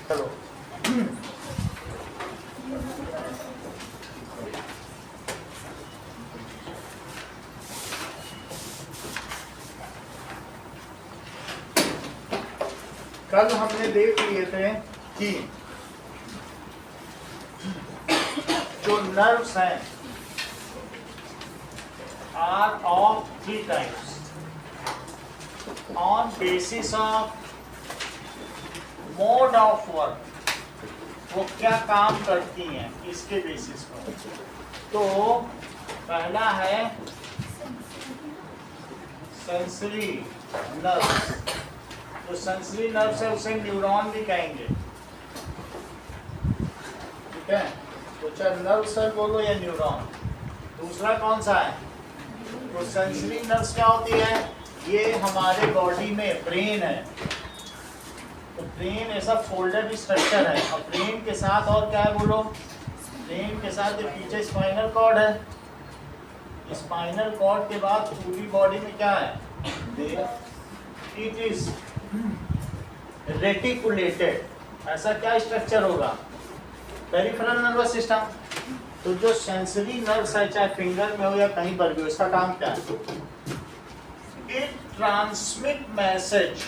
चलो कल हमने देख लिए थे कि जो नर्व्स हैं are of 3 types on basis of mode of work, वो क्या काम करती हैं इसके बेसिस पर। तो पहला है सेंसरी नर्व्स। जो सेंसरी नर्व्स है उसे न्यूरॉन भी कहेंगे, ठीक है। तो चाहे नर्व सेल बोलो या न्यूरॉन। दूसरा कौन सा है? तो सेंसरी नर्व्स क्या होती है? ये हमारे बॉडी में ब्रेन है। तो ब्रेन ऐसा फोल्डेड स्ट्रक्चर है, और ब्रेन के साथ और क्या है बोलो? ब्रेन के साथ ये पीछे स्पाइनल कॉर्ड है। स्पाइनल कॉर्ड के बाद पूरी बॉडी में क्या है? It is reticulated. ऐसा क्या स्ट्रक्चर होगा? Peripheral nervous system. तो जो सेंसरी नर्व्स है, चाहे फिंगर में हो या कहीं पर भी हो, इसका काम क्या है? It transmit message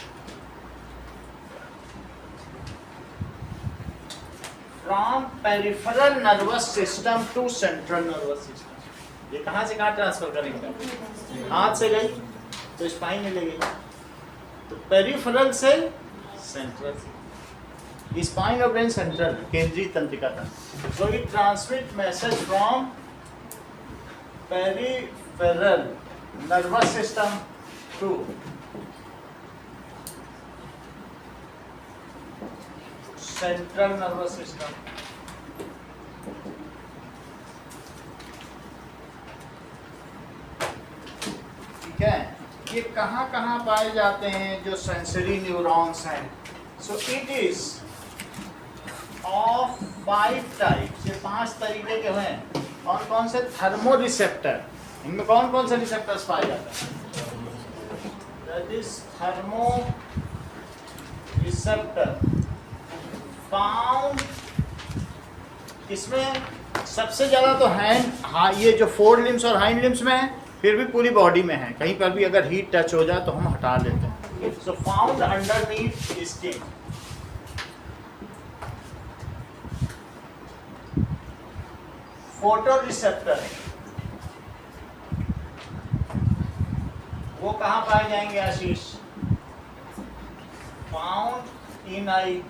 from peripheral nervous system to central nervous system. ये कहाँ से कहाँ ट्रांसफर करेंगे? हाथ से गई तो स्पाइन में ले गई, तो पेरिफेरल से सेंट्रल से। स्पाइन और ब्रेन सेंट्रल, केंद्रीय तंत्रिका तंत्र। So it transmit message from peripheral nervous system to central nervous system. ठीक है। ये कहाँ कहाँ पाए जाते हैं जो सेंसरी न्यूरॉन्स हैं? So it is of 5 types. ये 5 तरीके के हैं। कौन कौन से? Thermo receptor. इनमें कौन कौन से रिसेप्टर्स पाए जाते हैं? That is thermo receptor found. इसमें सबसे ज़्यादा तो हैंड, हाँ, ये जो 4 लिम्स और हाइंड लिम्स में है, फिर भी पूरी बॉडी में है। कहीं पर भी अगर हीट टच हो जाए तो हम हटा देते हैं। So found underneath skin. Photo receptor वो कहाँ पाए जाएंगे आशीष? फाउंड इन आई।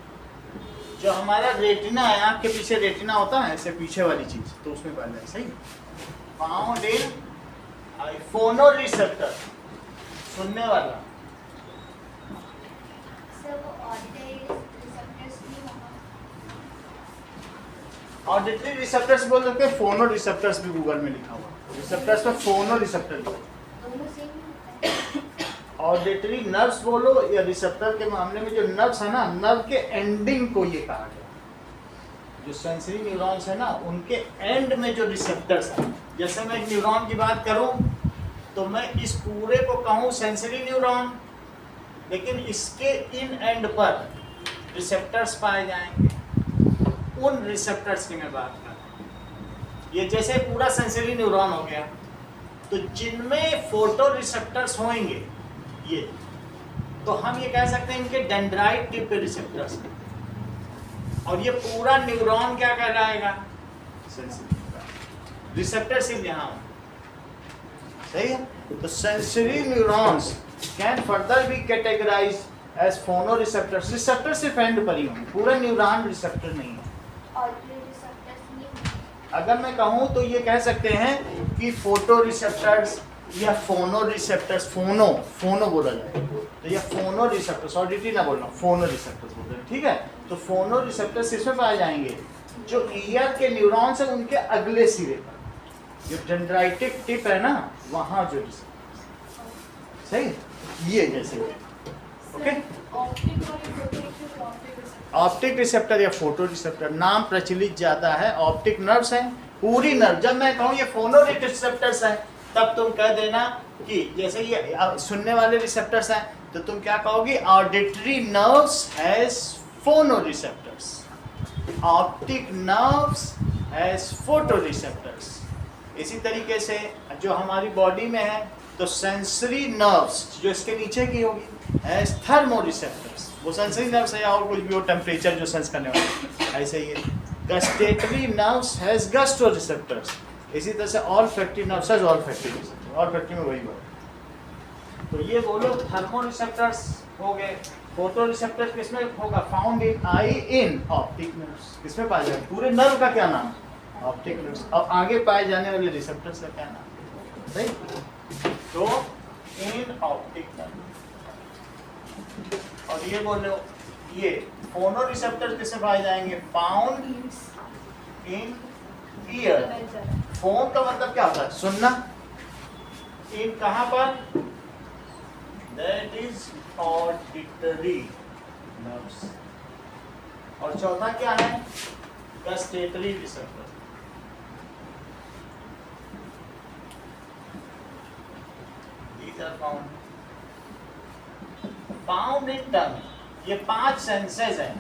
जो हमारा रेटिना है, आँख के पीछे रेटिना होता है, ऐसे पीछे वाली चीज, तो उसमें पाया जाए। सही। फाउंड इन आई। फोनो रिसेप्टर, सुनने वाला। ऑडिटरी रिसेप्टर्स बोल सकते हैं, फोनो रिसेप्टर्स भी गूगल में लिखा हुआ। रिसेप्टर्स में फोनो रिसेप्टर। ऑडिटरी नर्व्स बोलो या रिसेप्टर के मामले में जो नर्व्स है ना, नर्व के एंडिंग को ये कहा गया। जो सेंसरी न्यूरॉन्स है ना, उनके एंड में जो रिसेप्टर्स हैं। जैसे मैं एक न्यूरॉन की बात करूं तो मैं इस पूरे को कहूं सेंसरी न्यूरॉन, लेकिन इसके इन एंड पर रिसेप्टर्स पाए जाएंगे। उन रिसेप्टर्स की मैं बात कर रहा हूं। ये जैसे पूरा सेंसरी न्यूरॉन हो गया, तो जिनमें फोटो रिसेप्टर्स होंगे ये, तो हम ये कह सकते हैं इनके डेंड्राइट टिप पे रिसेप्टर्स हैं। और ये पूरा न्यूरॉन क्या कहलाएगा? सेंसरी रिसेप्टर सिर्फ यहाँ। सही है। तो sensory neurons can further be categorise as phono receptors. Receptor सिर्फ एंड पर ही होंगे, पूरा न्यूरॉन रिसेप्टर नहीं है। अगर मैं कहूँ तो ये कह सकते हैं कि फोटो रिसेप्टर्स या फोनो रिसेप्टर्स, फोनो बोला जाए तो ये फोनो रिसेप्टर्स, ऑडिटरी ना बोलना, फोनो रिसेप्टर्स बोलते हैं। ठीक है। तो फोनो रिसेप्टर्स इसमें पाए जाएंगे जो ईयर के न्यूरॉन्स हैं उनके अगले सिरे पर, जो डेंड्राइटिक टिप है ना, वहां जो रिसेप्टर्स। सही। ये जैसे ओके, ऑप्टिक रिसेप्टर या फोटो रिसेप्टर नाम प्रचलित ज्यादा है। ऑप्टिक नर्व्स हैं, पूरी नर्व। जब मैं कहूँ ये फोनो रिसेप्टर्स हैं, तब तुम कह देना कि जैसे ये सुनने वाले रिसेप्टर्स हैं, तो तुम क्या कहोगे? Auditory nerves has phonoreceptors. Optic nerves has photoreceptors. इसी तरीके से जो हमारी बॉडी में है तो सेंसरी नर्व्स जो इसके नीचे की होगी एज थर्मोरिसेप्टर्स, वो सेंसरी नर्व्स है या और कुछ भी हो, टेम्परेचर जो सेंस करने वाले, ऐसे ही गस्टेटरी नर्व्स हैज गस्टोरिसेप्टर्स. इसी तरह से olfactory nerves has olfactory receptors. Olfactory में वही बात. तो ये बोलो थर्मोरिसेप्टर्स हो गए. फोटोरिसेप्टर्स किसमें होगा? Found in I in optic nerves. किसमें पाया जाएगा? पूरे नर्व का क्या नाम? Optic nerves. अब आगे पाए जाने वाले रिसेप्टर्स का क्या नाम? सही. तो इन ऑप्टिक नर्व. और ये बोलो ये फोनोरिसेप्टर्स किसमें पाए जाएंगे? Found in year. फोन का मतलब क्या होता है? सुनना. इन कहां पर? That is auditory nerves. और चौथा क्या है? Gustatory receptor. These are found in tongue. ये 5 सेंसेस हैं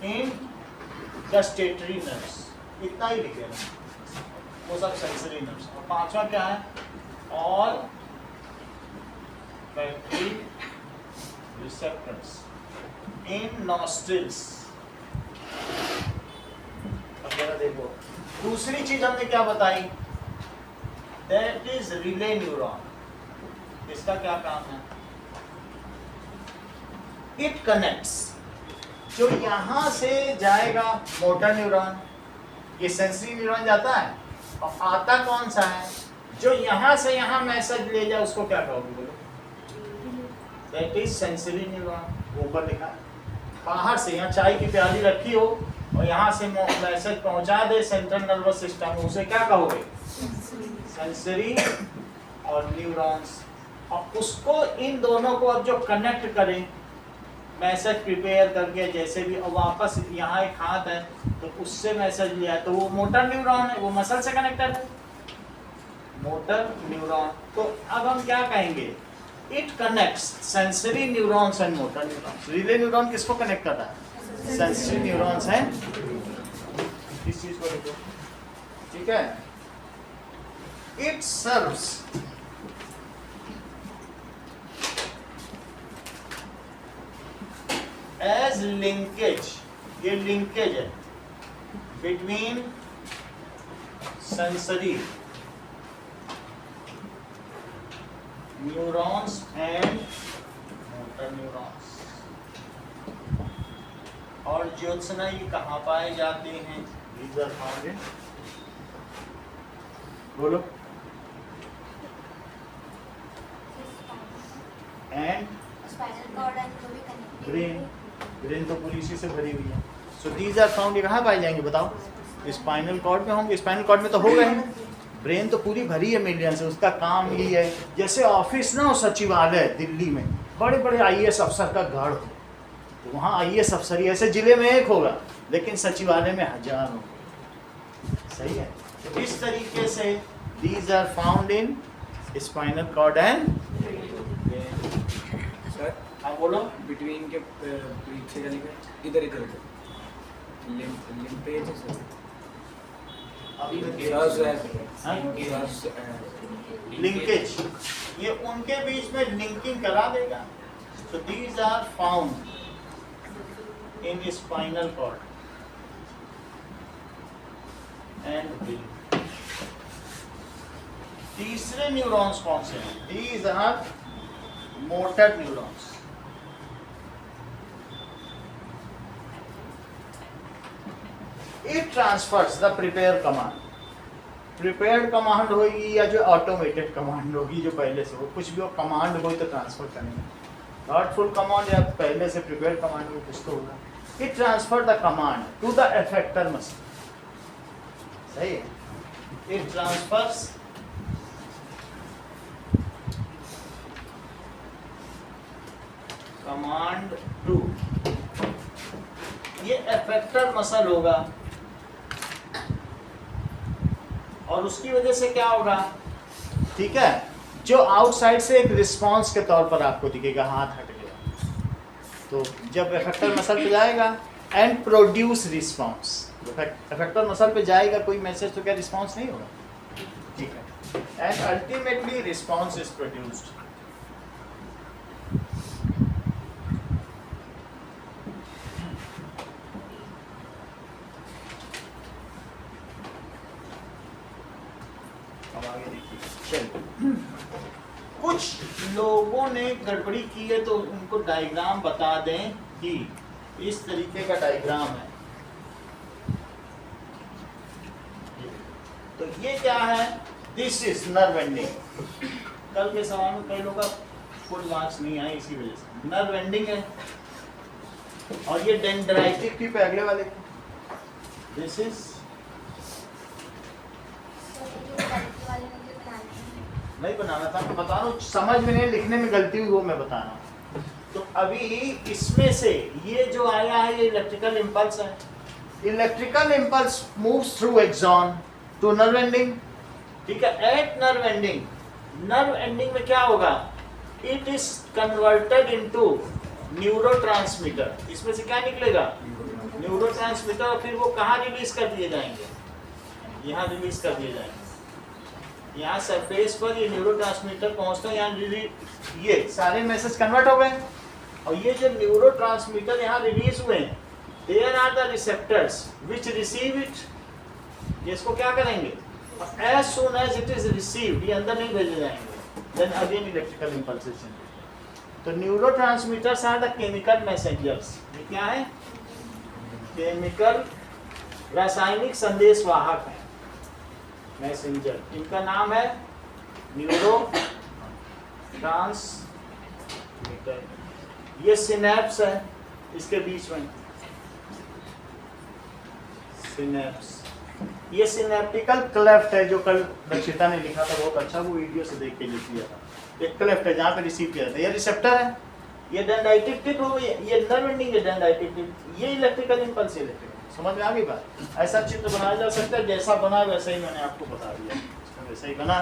इन गस्टेटरी नर्व्स. इतना ही लिखेगा, वो सब सेंसरी नर्व्स. और पांचवा क्या है? ऑल फैक्टरी रिसेप्टर्स इन नॉस्ट्रिल्स. अब जरा देखो, दूसरी चीज हमने क्या बताई? That is relay neuron. इसका क्या काम है? It connects. जो यहां से जाएगा मोटर न्यूरॉन, ये सेंसरी न्यूरॉन जाता है, और आता कौन सा है? जो यहां से यहां मैसेज ले जाए उसको क्या कहोगे? बोलो. That is sensory neuron. ऊपर लिखा है. बाहर से यहाँ चाय की प्याली रखी हो और यहाँ से मैसेज पहुंचा दे सेंट्रल नर्वस सिस्टम, उसे क्या कहोगे? सेंसरी और न्यूरॉन्स. और उसको इन दोनों को अब जो कनेक्ट करें मैसेज प्रिपेयर करके, जैसे भी वापस यहाँ एक हाथ है तो उससे मैसेज लिया है, तो वो मोटर न्यूरॉन है, वो मसल से कनेक्टेड है, मोटर न्यूरॉन. तो अब हम क्या कहेंगे? It connects sensory neurons and motor neurons. Relay neuron किसको कनेक्ट करता है? सेंसरी न्यूरॉन्स हैं. इस चीज को देखो, ठीक है. It serves as linkage. ये लिंकेज है between sensory neurons and motor neurons. और ज्योत्सना ये कहाँ पाए जाते हैं? These are found in, बोलो, एंड ब्रेन. ब्रेन तो पूरी इसी से भरी हुई है. So these are found. ये कहाँ पाए जाएंगे बताओ? स्पाइनल कॉर्ड में होंगे. स्पाइनल कॉर्ड में तो होगा ही. ब्रेन तो पूरी भरी है मिलियन से. उसका काम ही है, जैसे ऑफिस ना हो सचिवालय दिल्ली में, बड़े बड़े आईएएस अफसर का गढ़ हो, तो वहाँ आईएएस अफसर ही ऐसे जिले में एक होगा, लेकिन सचिवालय में 1000 होगा. सही है. तो इस तरीके से these are found in spinal cord and. हाँ बोलो. बिटवीन के पीछे का लिखा इधर इधर लिंपेज है. अभी लिंकेज, ये उनके बीच में लिंकिंग करा देगा. So these are found in spinal cord and brain. तीसरे न्यूरॉन्स कौन से हैं? These are motor neurons. It transfers the prepare command. Prepared command होगी या जो ऑटोमेटेड कमांड होगी, जो पहले से हो, कुछ भी हो कमांड हो तो ट्रांसफर करेंगे. थॉटफुल कमांड या पहले से प्रिपेयर्ड कमांड में कुछ तो होगा. It transfer the command to the effector muscle. सही है. इट ट्रांसफर्स कमांड टू, ये एफेक्टर मसल होगा, और उसकी वजह से क्या होगा? ठीक है, जो आउटसाइड से एक रिस्पांस के तौर पर आपको दिखेगा, हाथ हट गया, तो जब इफेक्टर मसल पे जाएगा and produce response, effector muscle पे जाएगा कोई मैसेज तो क्या रिस्पॉन्स नहीं होगा, ठीक है, and ultimately response is produced. अब आगे देखिए, चलिए कुछ लोगों ने गड़बड़ी की है तो उनको डायग्राम बता दें कि इस तरीके का डायग्राम है। तो ये क्या है, दिस इज नर्व एंडिंग। कल के सवाल में कई लोगों का फुल मार्क्स नहीं आए इसी वजह से। नर्व एंडिंग है और ये डेंड्राइटिक थी पे अगले वाले की। दिस इज नहीं बनाना था, मैं बता रहा हूँ, समझ में नहीं लिखने में गलती हुई वो मैं बता रहा हूँ। तो अभी इसमें से ये जो आया है ये इलेक्ट्रिकल इम्पल्स है। Electrical impulse moves through axon to nerve ending, ठीक है। एट नर्व एंडिंग में क्या होगा, it is converted into neurotransmitter. इसमें से क्या निकलेगा, न्यूरोट्रांसमीटर। और फिर वो कहाँ रिलीज कर दिए जाएंगे, यहाँ रिलीज कर दिए जाएंगे। यहाँ सरफेस पर ये न्यूरोट्रांसमीटर पहुँचता है, यहाँ ये सारे मैसेज कन्वर्ट हो गए और ये जो न्यूरोट्रांसमीटर यहाँ रिलीज हुए हैं, there are the receptors which receive it. ये इसको क्या करेंगे, as soon as it is received, ये अंदर नहीं भेजे जाएंगे, देन अगेन इलेक्ट्रिकल इम्पल्सेशन। तो neurotransmitters are the chemical messengers. ये क्या है, केमिकल रासायनिक संदेश वाहक है, मैसेंजर। इनका नाम है न्यूरो ट्रांसमीटर। ये सिनेप्स है इसके बीच में, सिनेप्स। ये सिनेप्टिकल क्लेफ्ट है जो कल रक्षिता ने लिखा था, बहुत अच्छा, वो वीडियो से देख के लिख लिया था। एक क्लेफ्ट है जहाँ पे रिसीव किया था, ये रिसेप्टर है। ये डेंड्राइटिक टिप हो, ये नर्व एंडिंग है डेंड्राइटिक टिप, ये इलेक्ट्रिकल इम्पल्स, इलेक्ट्रिकल। समझ में आ गई बात। ऐसा चित्र बनाया जा सकता है, जैसा बना वैसा ही मैंने आपको बता दिया, वैसा ही बना,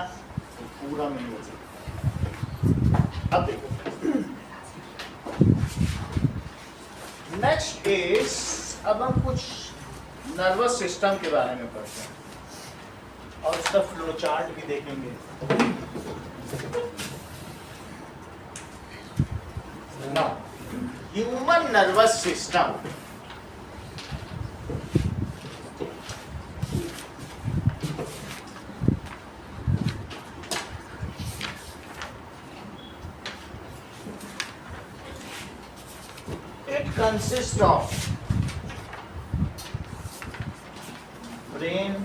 तो पूरा नहीं हो सकता। अब देखो नेक्स्ट इज, अब हम कुछ नर्वस सिस्टम के बारे में पढ़ते हैं और उसका फ्लो चार्ट भी देखेंगे। Human nervous system consists of brain,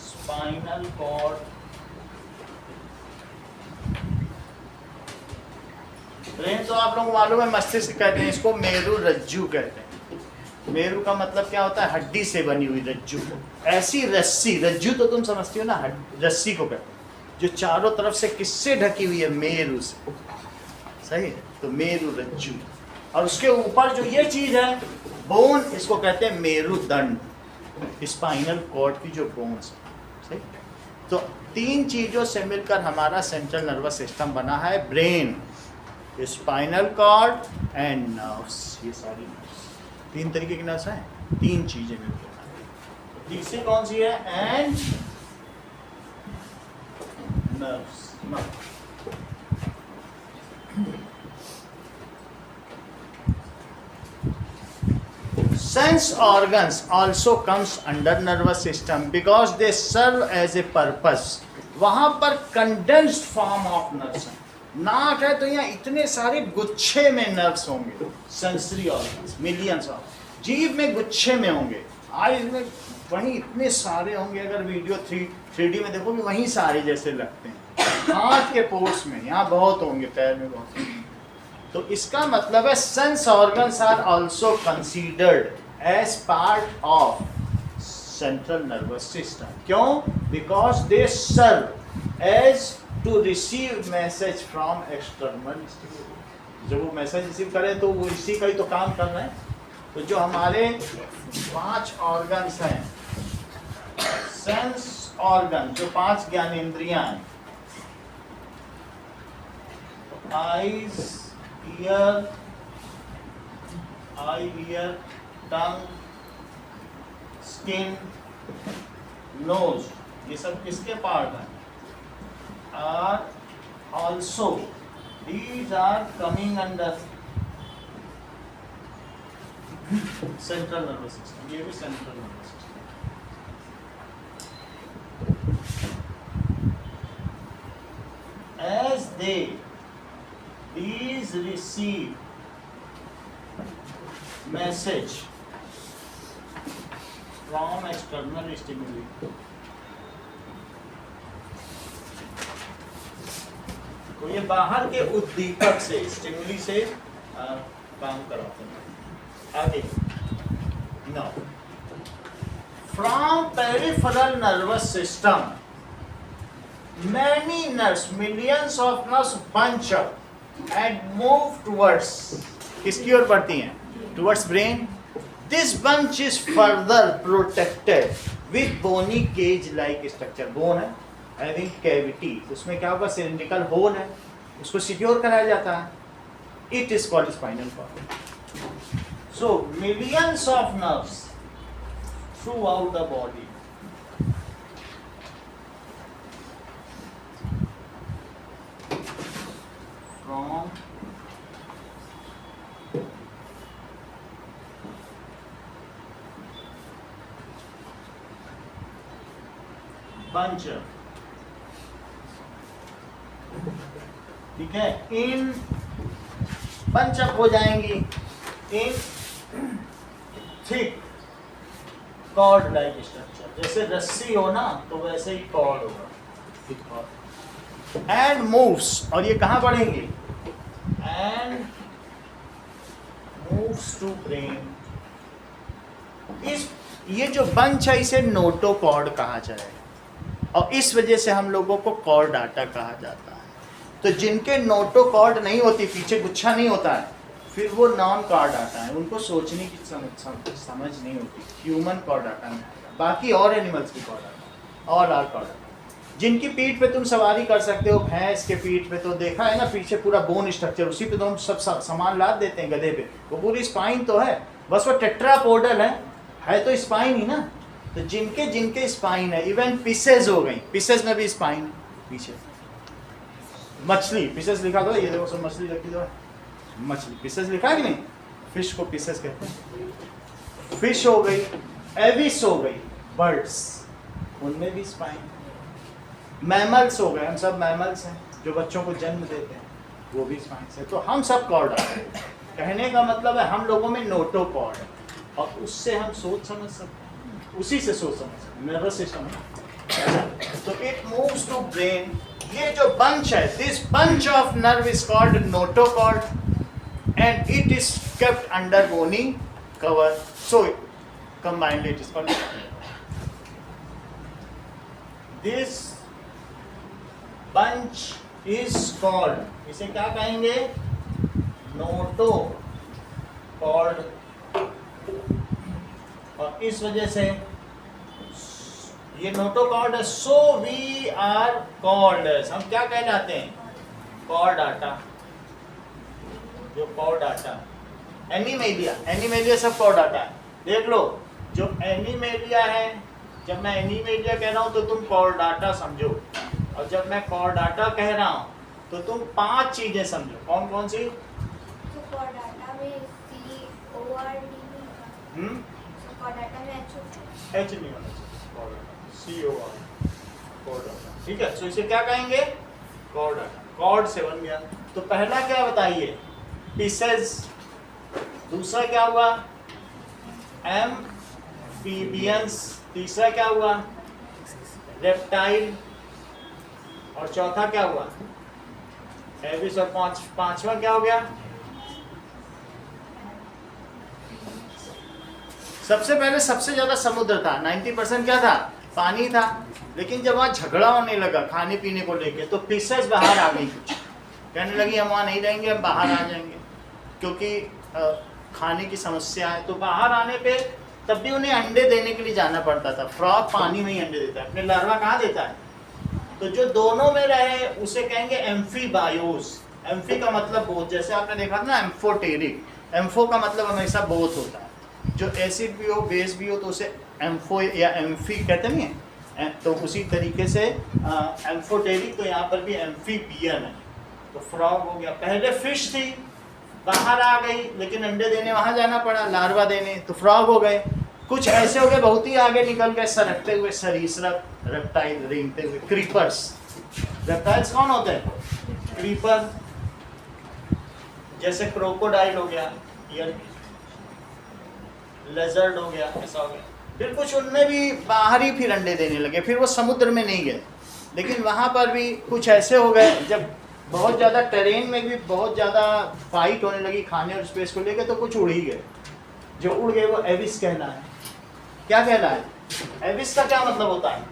spinal cord, brain तो आप लोगों को मालूम है, मस्तिष्क कहते हैं इसको, मेरु रज्जु कहते हैं। मेरु का मतलब क्या होता है, हड्डी से बनी हुई रज्जु को। ऐसी रस्सी, रज्जु तो तुम समझती हो ना, रस्सी को कहते हैं, जो चारों तरफ से किससे ढकी हुई है, मेरु से, सही है। तो मेरु रज्जु, और उसके ऊपर जो ये चीज है बोन, इसको कहते हैं मेरुदंड, स्पाइनल कॉर्ड की जो बोन्स, सही। तो तीन चीजों से मिलकर हमारा सेंट्रल नर्वस सिस्टम बना है, brain, spinal cord and nerves. ये सारी तीन तरीके के नर्व्स हैं, तीन चीजें मिलकर। तीसरी कौन सी है, and nerves. Sense organs also comes under nervous system because they serve as a purpose. वहाँ पर condensed form of nerves है। नाक है तो यहाँ इतने सारे गुच्छे में नर्व्स होंगे, सेंसरी ऑर्गन्स मिलियंस ऑफ। जीभ में गुच्छे में होंगे, आईज में वहीं इतने सारे होंगे, अगर वीडियो 3D में देखोगे वहीं सारे जैसे लगते हैं। हाथ के पोर्स में यहाँ बहुत होंगे, पैर में बहुत होंगे। तो इसका मतलब है sense organs are also considered as part of central nervous system. क्यों? Because they serve as to receive message from external stimulus. जब वो मैसेज रिसीव करें तो वो इसी का ही तो काम कर रहे हैं। तो जो हमारे 5 ऑर्गन्स हैं, सेंस ऑर्गन, जो 5 ज्ञानेंद्रियां हैं, eyes, ear, eye, ear, tongue, skin, nose, ये सब किसके पार्ट हैं? Are also, these are coming under central nervous system. ये भी central nervous system. As these receive message from external stimuli, तो ये बाहर के उद्दीपक से, स्टिमुली से काम कराते हैं। आगे, now from peripheral nervous system many nerves, millions of nerves bunch up and move towards, किसकी ओर बढ़ती हैं? Towards brain. This bunch is further protected with bony cage-like structure. Bone है, having cavity. उसमें क्या होगा? cylindrical hole है, उसको secure कराया जाता है. It is called spinal cord. So millions of nerves throughout the body. From bunch up, ठीक है, इन bunch up हो जाएंगी in thick cord like structure. जैसे रस्सी हो ना तो वैसे ही कॉर्ड होगा, थिक कॉर्ड. एंड मूव्स, और ये कहाँ बढ़ेंगे? And moves to brain. इस ये जो बंच है इसे नोटोकॉर्ड कहा जाए, और इस वजह से हम लोगों को कॉर्डाटा कहा जाता है. तो जिनके नोटोकॉर्ड नहीं होती, पीछे गुच्छा नहीं होता है, फिर वो नॉन कॉर्डाटा है, उनको सोचने की समझ नहीं होती. ह्यूमन कॉर्डाटा में आएगा, बाकी और एनिमल्स की कॉर्डाटा, ऑल आर कॉर्डाटा. जिनकी पीठ पे तुम सवारी कर सकते हो, भैंस के पीठ पे तो देखा है ना, पीछे पूरा बोन स्ट्रक्चर, उसी पे तो हम सब सामान लाद देते हैं गधे पे, वो पूरी स्पाइन तो है, बस वो टेट्रापोडल है तो स्पाइन ही ना. तो जिनके जिनके स्पाइन है, इवन पिसेज हो गई, पिसेज में भी स्पाइन पीछे. मछली, पिसेज लिखा दो, ये देखो सब मछली रखी दो, मछली पिसेज लिखा है कि नहीं? फिश को पिसेज कहते हैं. फिश हो गई, एविस हो गई, बर्ड्स, उनमें भी स्पाइन. मैमल्स हो गए, हम सब मैमल्स हैं जो बच्चों को जन्म देते हैं, वो भी स्पाइन से. तो हम सब कॉर्ड है. कहने का मतलब है हम लोगों में नोटोकॉर्ड है, और उससे हम सोच समझ सकते हैं, उसी से सोच समझ सकते हैं, नर्वस सिस्टम. तो इट मूव्स टू ब्रेन. ये जो बंच है, this bunch of nerve is called notochord and it is kept under bony cover, so combined it is called. This bunch is called, इसे क्या कहेंगे? नोटोकॉर्ड. और इस वजह से ये नोटोकॉर्ड है. सो वी आर कॉल्ड, हम क्या कहलाते हैं? कॉर्डाटा. जो कॉर्डाटा, एनिमेलिया, एनिमेलिया सब कॉर्डाटा है. देख लो, जो एनिमेलिया है, जब मैं एनिमेलिया कह रहा हूँ तो तुम कॉर्डाटा समझो, और जब मैं कॉर्डाटा कह रहा हूँ तो तुम 5 चीजें समझो. कौन कौन सी? तो कॉर्डाटा में CORD नहीं, कॉर्डाटा में H नहीं होना चाहिए, कॉर्डाटा. ठीक है, तो इसे क्या कहेंगे? कॉर्डाटा. कॉर्ड से बन गया. तो पहला क्या बताइए? पिसेज. दूसरा क्या हुआ? एम्फीबियंस. तीसरा क्या हुआ? रेप्टाइल. और चौथा क्या हुआ? एविस. और पांचवा क्या हो गया? सबसे पहले सबसे ज्यादा समुद्र था, 90% क्या था? पानी था. लेकिन जब वहाँ झगड़ा होने लगा खाने पीने को लेके, तो फिशेस बाहर आ गई. कुछ कहने लगी हम वहाँ नहीं रहेंगे, हम बाहर आ जाएंगे, क्योंकि खाने की समस्या है. तो बाहर आने पे तब भी उन्हें अंडे देने के लिए जाना पड़ता था. फ्रॉग पानी में ही अंडे देता है, अपने लार्वा कहाँ देता है? तो जो दोनों में रहे उसे कहेंगे एम्फीबायोस. एम्फी का मतलब बोथ, जैसे आपने देखा था ना एम्फोटेरिक, एम्फो का मतलब हमेशा बोथ होता है, जो एसिड भी हो बेस भी हो तो उसे एम्फो या एम्फी कहते नहीं है। तो उसी तरीके से एम्फोटेरिक, तो यहाँ पर भी एम्फीबियन है। तो फ्रॉग हो गया, पहले फिश थी बाहर आ गई लेकिन अंडे देने वहाँ जाना पड़ा लार्वा देने, तो फ्रॉग हो गए। कुछ ऐसे हो गए बहुत ही आगे निकल गए, सरकते हुए सरीसृप, रेप्टाइल, रेंगते हुए क्रीपर्स। रेप्टाइल्स कौन होते हैं? क्रीपर, जैसे क्रोकोडाइल हो गया, लेजर्ड हो गया, ऐसा हो गया। फिर कुछ उनमें भी बाहर ही फिर अंडे देने लगे, फिर वो समुद्र में नहीं गए, लेकिन वहाँ पर भी कुछ ऐसे हो गए जब बहुत ज़्यादा टेरेन में भी बहुत ज़्यादा फाइट होने लगी खाने और स्पेस को लेकर, तो कुछ उड़ ही गए। जो उड़ गए वो एविस कहना है। क्या कहना है? एविस का क्या मतलब होता है?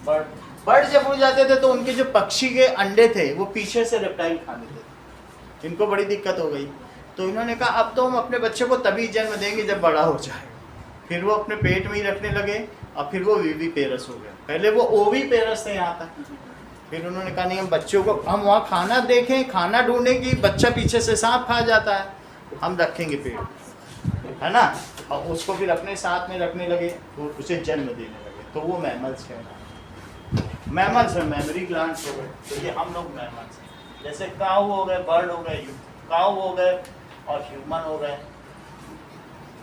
बर्ड। बर्ड जब उड़ जाते थे तो उनके जो पक्षी के अंडे थे वो पीछे से रेप्टाइल खा लेते थे। इनको बड़ी दिक्कत हो गई, तो इन्होंने कहा अब तो हम अपने बच्चे को तभी जन्म देंगे जब बड़ा हो जाए। फिर वो अपने पेट में ही रखने लगे और फिर वो विविपेरस हो गया। पहले वो ओविपेरस थे यहाँ तक। फिर उन्होंने कहा नहीं, हम बच्चों को, हम वहाँ खाना देखें, खाना ढूंढें कि बच्चा पीछे से सांप खा जाता है, हम रखेंगे पेड़, है ना। और उसको फिर अपने साथ में रखने लगे, तो उसे जन्म देने लगे। तो वो मैमल्स कहना है। मैमल्स में मेमोरी ग्लैंड्स हो गए, तो ये हम लोग मैमल्स हैं। जैसे काऊ हो गए, बर्ड हो गए, काऊ हो गए और ह्यूमन हो गए।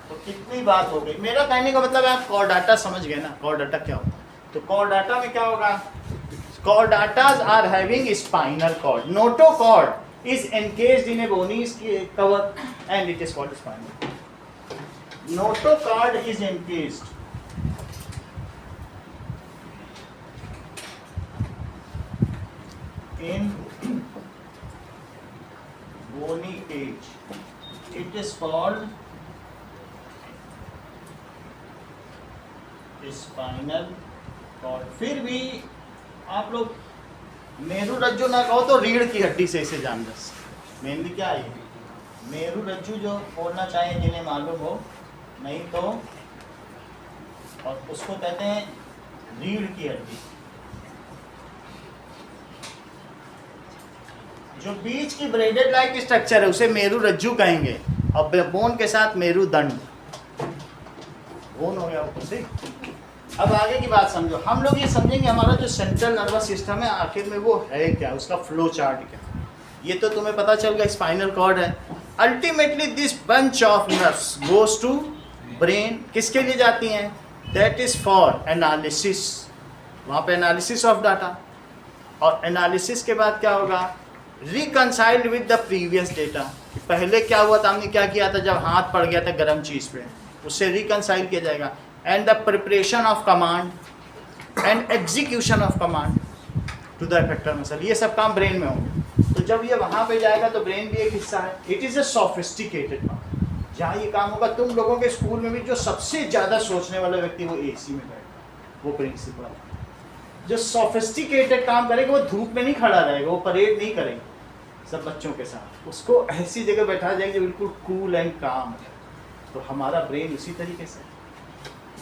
तो कितनी बात हो गई। मेरा कहने का मतलब है आप कॉर्डाटा समझ गए ना, कॉर्डाटा क्या होता है। तो कॉर्डाटा में क्या होगा? Chordatas are having spinal cord. Notochord is encased in a bony cover and it is called spinal cord. Notochord is encased in bony cage. It is called spinal cord. फिर भी आप लोग मेरू रज्जु ना कहो तो रीढ़ की हड्डी से इसे जान बस। मेनली क्या है? मेरू रज्जु जो बोलना चाहिए जिन्हें मालूम हो, नहीं तो और उसको कहते हैं रीढ़ की हड्डी। जो बीच की ब्रेडेड लाइक स्ट्रक्चर है उसे मेरू रज्जु कहेंगे, और बोन के साथ मेरू दंड। बोन हो गया ऊपर से। अब आगे की बात समझो। हम लोग ये समझेंगे हमारा जो सेंट्रल नर्वस सिस्टम है आखिर में वो है क्या, उसका फ्लो चार्ट क्या। ये तो तुम्हें पता चल गया स्पाइनल कॉर्ड है। Ultimately this bunch of nerves goes to brain. किसके लिए जाती हैं? That is for analysis. वहाँ पे एनालिसिस ऑफ डाटा, और एनालिसिस के बाद क्या होगा? Reconciled with the previous data. पहले क्या हुआ था, हमने क्या किया था जब हाथ पड़ गया था गर्म चीज़ पे, उससे रिकनसाइल किया जाएगा। and the preparation of command and execution of command to the effector muscle, ये सब काम ब्रेन में होंगे। तो जब ये वहाँ पे जाएगा तो ब्रेन भी एक हिस्सा है। इट इज़ अ सोफिस्टिकेटेड काम। जहाँ ये काम होगा, तुम लोगों के स्कूल में भी जो सबसे ज़्यादा सोचने वाला व्यक्ति वो एसी में बैठेगा, वो प्रिंसिपल। जो सोफिस्टिकेटेड काम करेगा वो धूप में नहीं खड़ा रहेगा, वो परेड नहीं करेगा सब बच्चों के साथ, उसको ऐसी जगह बैठा जाएगी बिल्कुल कूल एंड काम। तो हमारा ब्रेन उसी तरीके से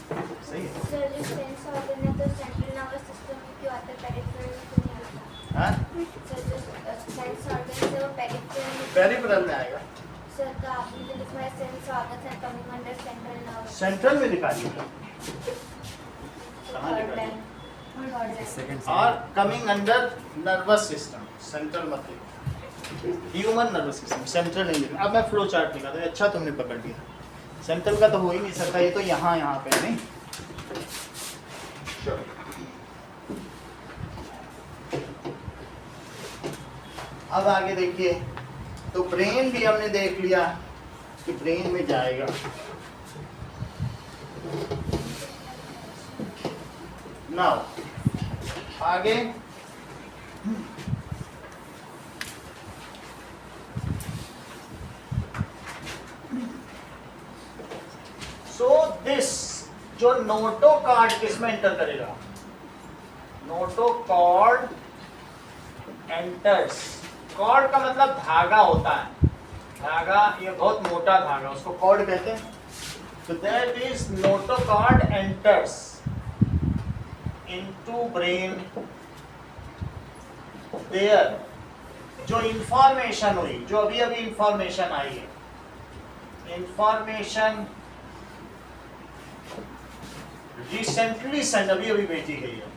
सही है। सर जो सेंस ऑर्गन है तो सेंट्रल नर्वस सिस्टम में क्यों आता है, पेरिफेरल में तो नहीं आता? हाँ, सर जो सेंस ऑर्गन है वो पेरिफेरल में आएगा। सर का आपने जो लिखा है सेंस ऑर्गन है coming under central nervous. Central में दिखाइए और coming under nervous system. Central मतलब ह्यूमन नर्वस सिस्टम, सेंट्रल नहीं लिखा। अब मैं फ्लो चार्ट लिखा था, अच्छा तुमने पकड़ लिया। सेंट्रल का तो हो ही नहीं सकता, ये तो यहाँ पे नहीं। अब आगे देखिए, तो ब्रेन भी हमने देख लिया कि ब्रेन में जाएगा। नाउ आगे सो दिस जो नोटोकॉर्ड किसमें एंटर करेगा? Notochord enters. कॉर्ड का मतलब धागा होता है, धागा, ये बहुत मोटा धागा, उसको कॉर्ड कहते हैं। तो that is notochord enters into brain there जो इंफॉर्मेशन हुई, जो अभी अभी इंफॉर्मेशन आई है, इंफॉर्मेशन रिसेंटली सेंड, अभी अभी भेजी गई है,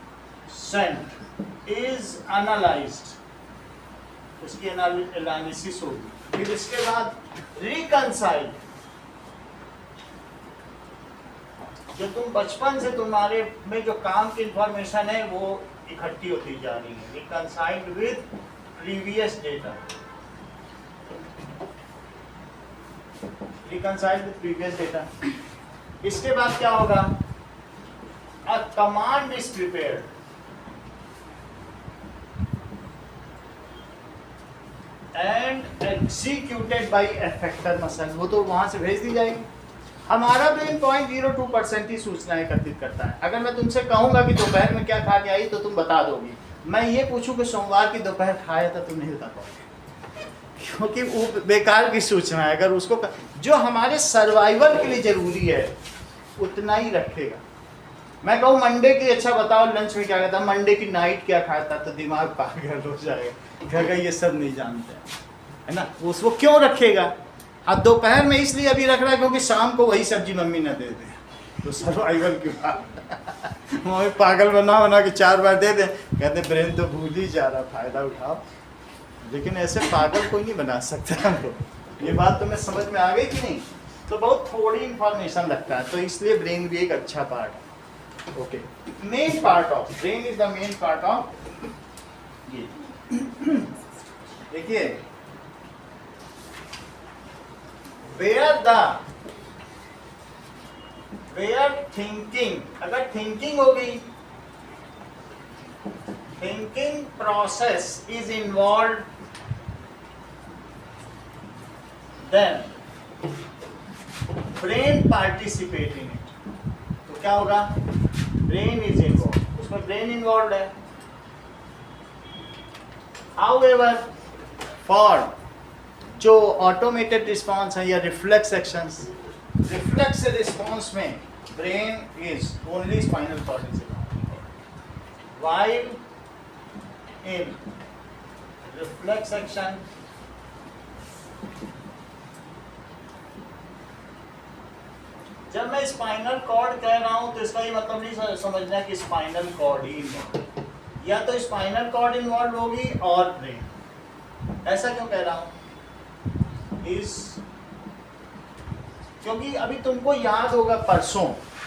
सेंड इज एनालाइज्ड, उसकी एनालिसिस होगी, फिर इसके बाद रिकंसाइल्ड। जो तुम बचपन से तुम्हारे में जो काम की इंफॉर्मेशन है वो इकट्ठी होती जा रही है, reconciled with previous data, reconciled with previous data. इसके बाद क्या होगा, a command is prepared, and executed by effector muscle, वो तो वहां से भेज दी जाएगी। हमारा ब्रेन 0.02% ही सूचना एकत्रित करता है। अगर मैं तुमसे कहूंगा कि दोपहर में क्या खा के आई तो तुम बता दोगी, मैं ये पूछूं कि सोमवार की दोपहर खाया था, तुम नहीं बता पाओगे, क्योंकि वो बेकार की सूचना है। अगर उसको जो हमारे सर्वाइवल के लिए जरूरी है उतना ही रखेगा। मैं कहूँ मंडे की, अच्छा बताओ लंच में क्या खाया था, मंडे की नाइट क्या खाया था, तो दिमाग पागल हो जाएगा, कहेगा ये सब नहीं जानते है ना, उसको क्यों रखेगा। अब दोपहर में इसलिए अभी रख रहा है क्योंकि शाम को वही सब्जी मम्मी न दे दे, तो सर्वाइवल की बात मम्मी पागल बना के 4 बार दे दे, कहते ब्रेन तो भूल ही जा रहा, फायदा उठाओ। लेकिन ऐसे पागल कोई नहीं बना सकता हमको, ये बात तुम्हें समझ में आ गई कि नहीं। तो बहुत थोड़ी इंफॉर्मेशन लगता है, तो इसलिए ब्रेन भी एक अच्छा पार्ट है। Okay, main part of brain is the main part of, ये देखिए, वेयर थिंकिंग, अगर थिंकिंग हो गई, thinking process is involve, then brain participate in it. तो क्या होगा, ब्रेन इज इन्वॉल्व, उसमें ब्रेन इन्वॉल्व है। हाउएवर फॉर जो ऑटोमेटेड रिस्पॉन्स है या रिफ्लेक्स एक्शंस, रिफ्लेक्स रिस्पॉन्स में brain is only spinal cord is involve, while in reflex action जब मैं स्पाइनल कॉर्ड कह रहा हूं तो इसका ये मतलब नहीं समझना कि स्पाइनल कॉर्ड ही इन्वॉल्व, या तो स्पाइनल कॉर्ड इन्वॉल्व होगी और ब्रेन। ऐसा क्यों कह रहा हूं, इस क्योंकि अभी तुमको याद होगा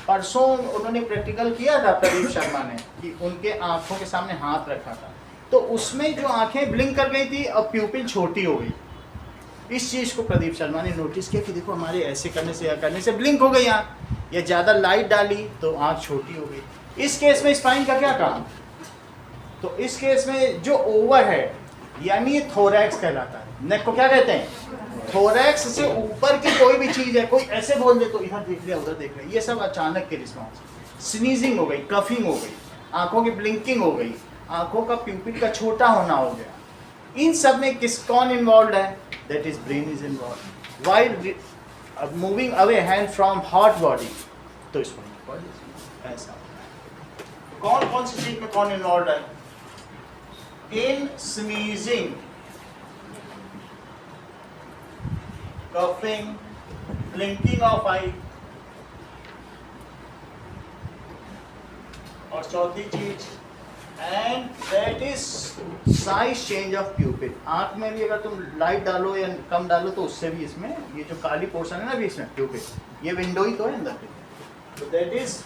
परसों उन्होंने प्रैक्टिकल किया था प्रदीप शर्मा ने, कि उनके आंखों के सामने हाथ रखा था, तो उसमें जो आंखें ब्लिंक कर गई थी और प्यूपिल छोटी हो गई। इस चीज़ को प्रदीप शर्मा ने नोटिस किया कि देखो हमारे ऐसे करने से या करने से ब्लिंक हो गई आँख, या ज़्यादा लाइट डाली तो आँख छोटी हो गई। इस केस में स्पाइन का क्या काम, तो इस केस में जो ओवर है यानी ये थोरैक्स कहलाता है। नेक को क्या कहते हैं, थोरैक्स से ऊपर की कोई भी चीज़ है, कोई ऐसे बोल दे तो इधर देख लिया उधर देख लिया, ये सब अचानक के रिस्पॉन्स। स्नीजिंग हो गई, कफिंग हो गई, आंखों की ब्लिंकिंग हो गई, आंखों का प्यूपिल का छोटा होना हो गया, इन सब में कौन इन्वॉल्व है, that is brain is involve. While moving away hand from hot body, तो इसको ऐसा कौन कौन सी चीज में कौन इन्वॉल्व है, in sneezing, coughing, blinking of eye, और चौथी चीज and that is size change of pupil. आंख में भी अगर तुम लाइट डालो या कम डालो तो उससे भी इसमें ये जो काली पोर्शन है ना भी इसमें प्यूपिल, ये विंडो ही तो है अंदर पे, तो that is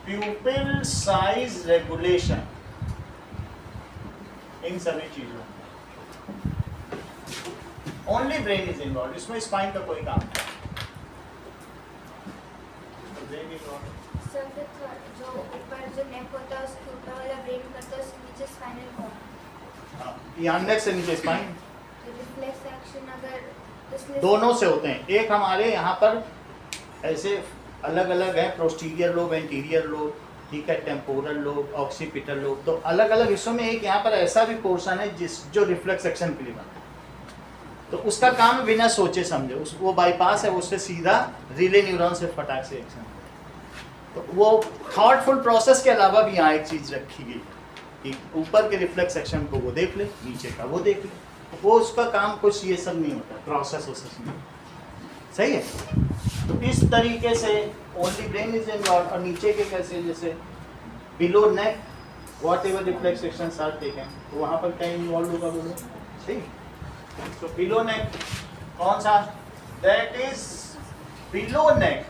pupil size regulation. इन सभी चीजों ओनली ब्रेन इज इन्वॉल्व, इसमें स्पाइन का कोई काम नहीं। ब्रेन इन्वॉल्व, सर जो ऊपर जो नेक होता है उसके ऊपर वाला ब्रेन करता है, उसके नीचे स्पाइनल कॉर्ड, यहाँ नेक से नीचे स्पाइन, तो रिफ्लेक्स एक्शन अगर उसमें दोनों से होते हैं। एक हमारे यहाँ पर ऐसे अलग अलग है, प्रोस्टीरियर लोब, एंटीरियर लोब, ठीक है, टेम्पोरल लोब, ऑक्सीपिटल लोब, तो अलग अलग हिस्सों में एक यहाँ पर ऐसा भी पोर्शन है जो रिफ्लेक्स एक्शन के लिए बना है, तो उसका काम बिना सोचे समझे वो बाईपास है, उससे सीधा रिले न्यूरॉन से फटाक से एक्शन। तो वो थॉटफुल प्रोसेस के अलावा भी यहाँ एक चीज़ रखी गई, कि ऊपर के रिफ्लेक्स सेक्शन को वो देख ले, नीचे का वो देख ले, वो उसका काम कुछ ये सब नहीं होता, प्रोसेस नहीं, सही है। तो इस तरीके से ओनली ब्रेन इज इन्वॉल्व। और नीचे के कैसे, जैसे below neck whatever reflex sections are taken, तो वहाँ पर क्या इन्वॉल्व होगा बोलो, सही। तो बिलो नेक कौन सा, that is below neck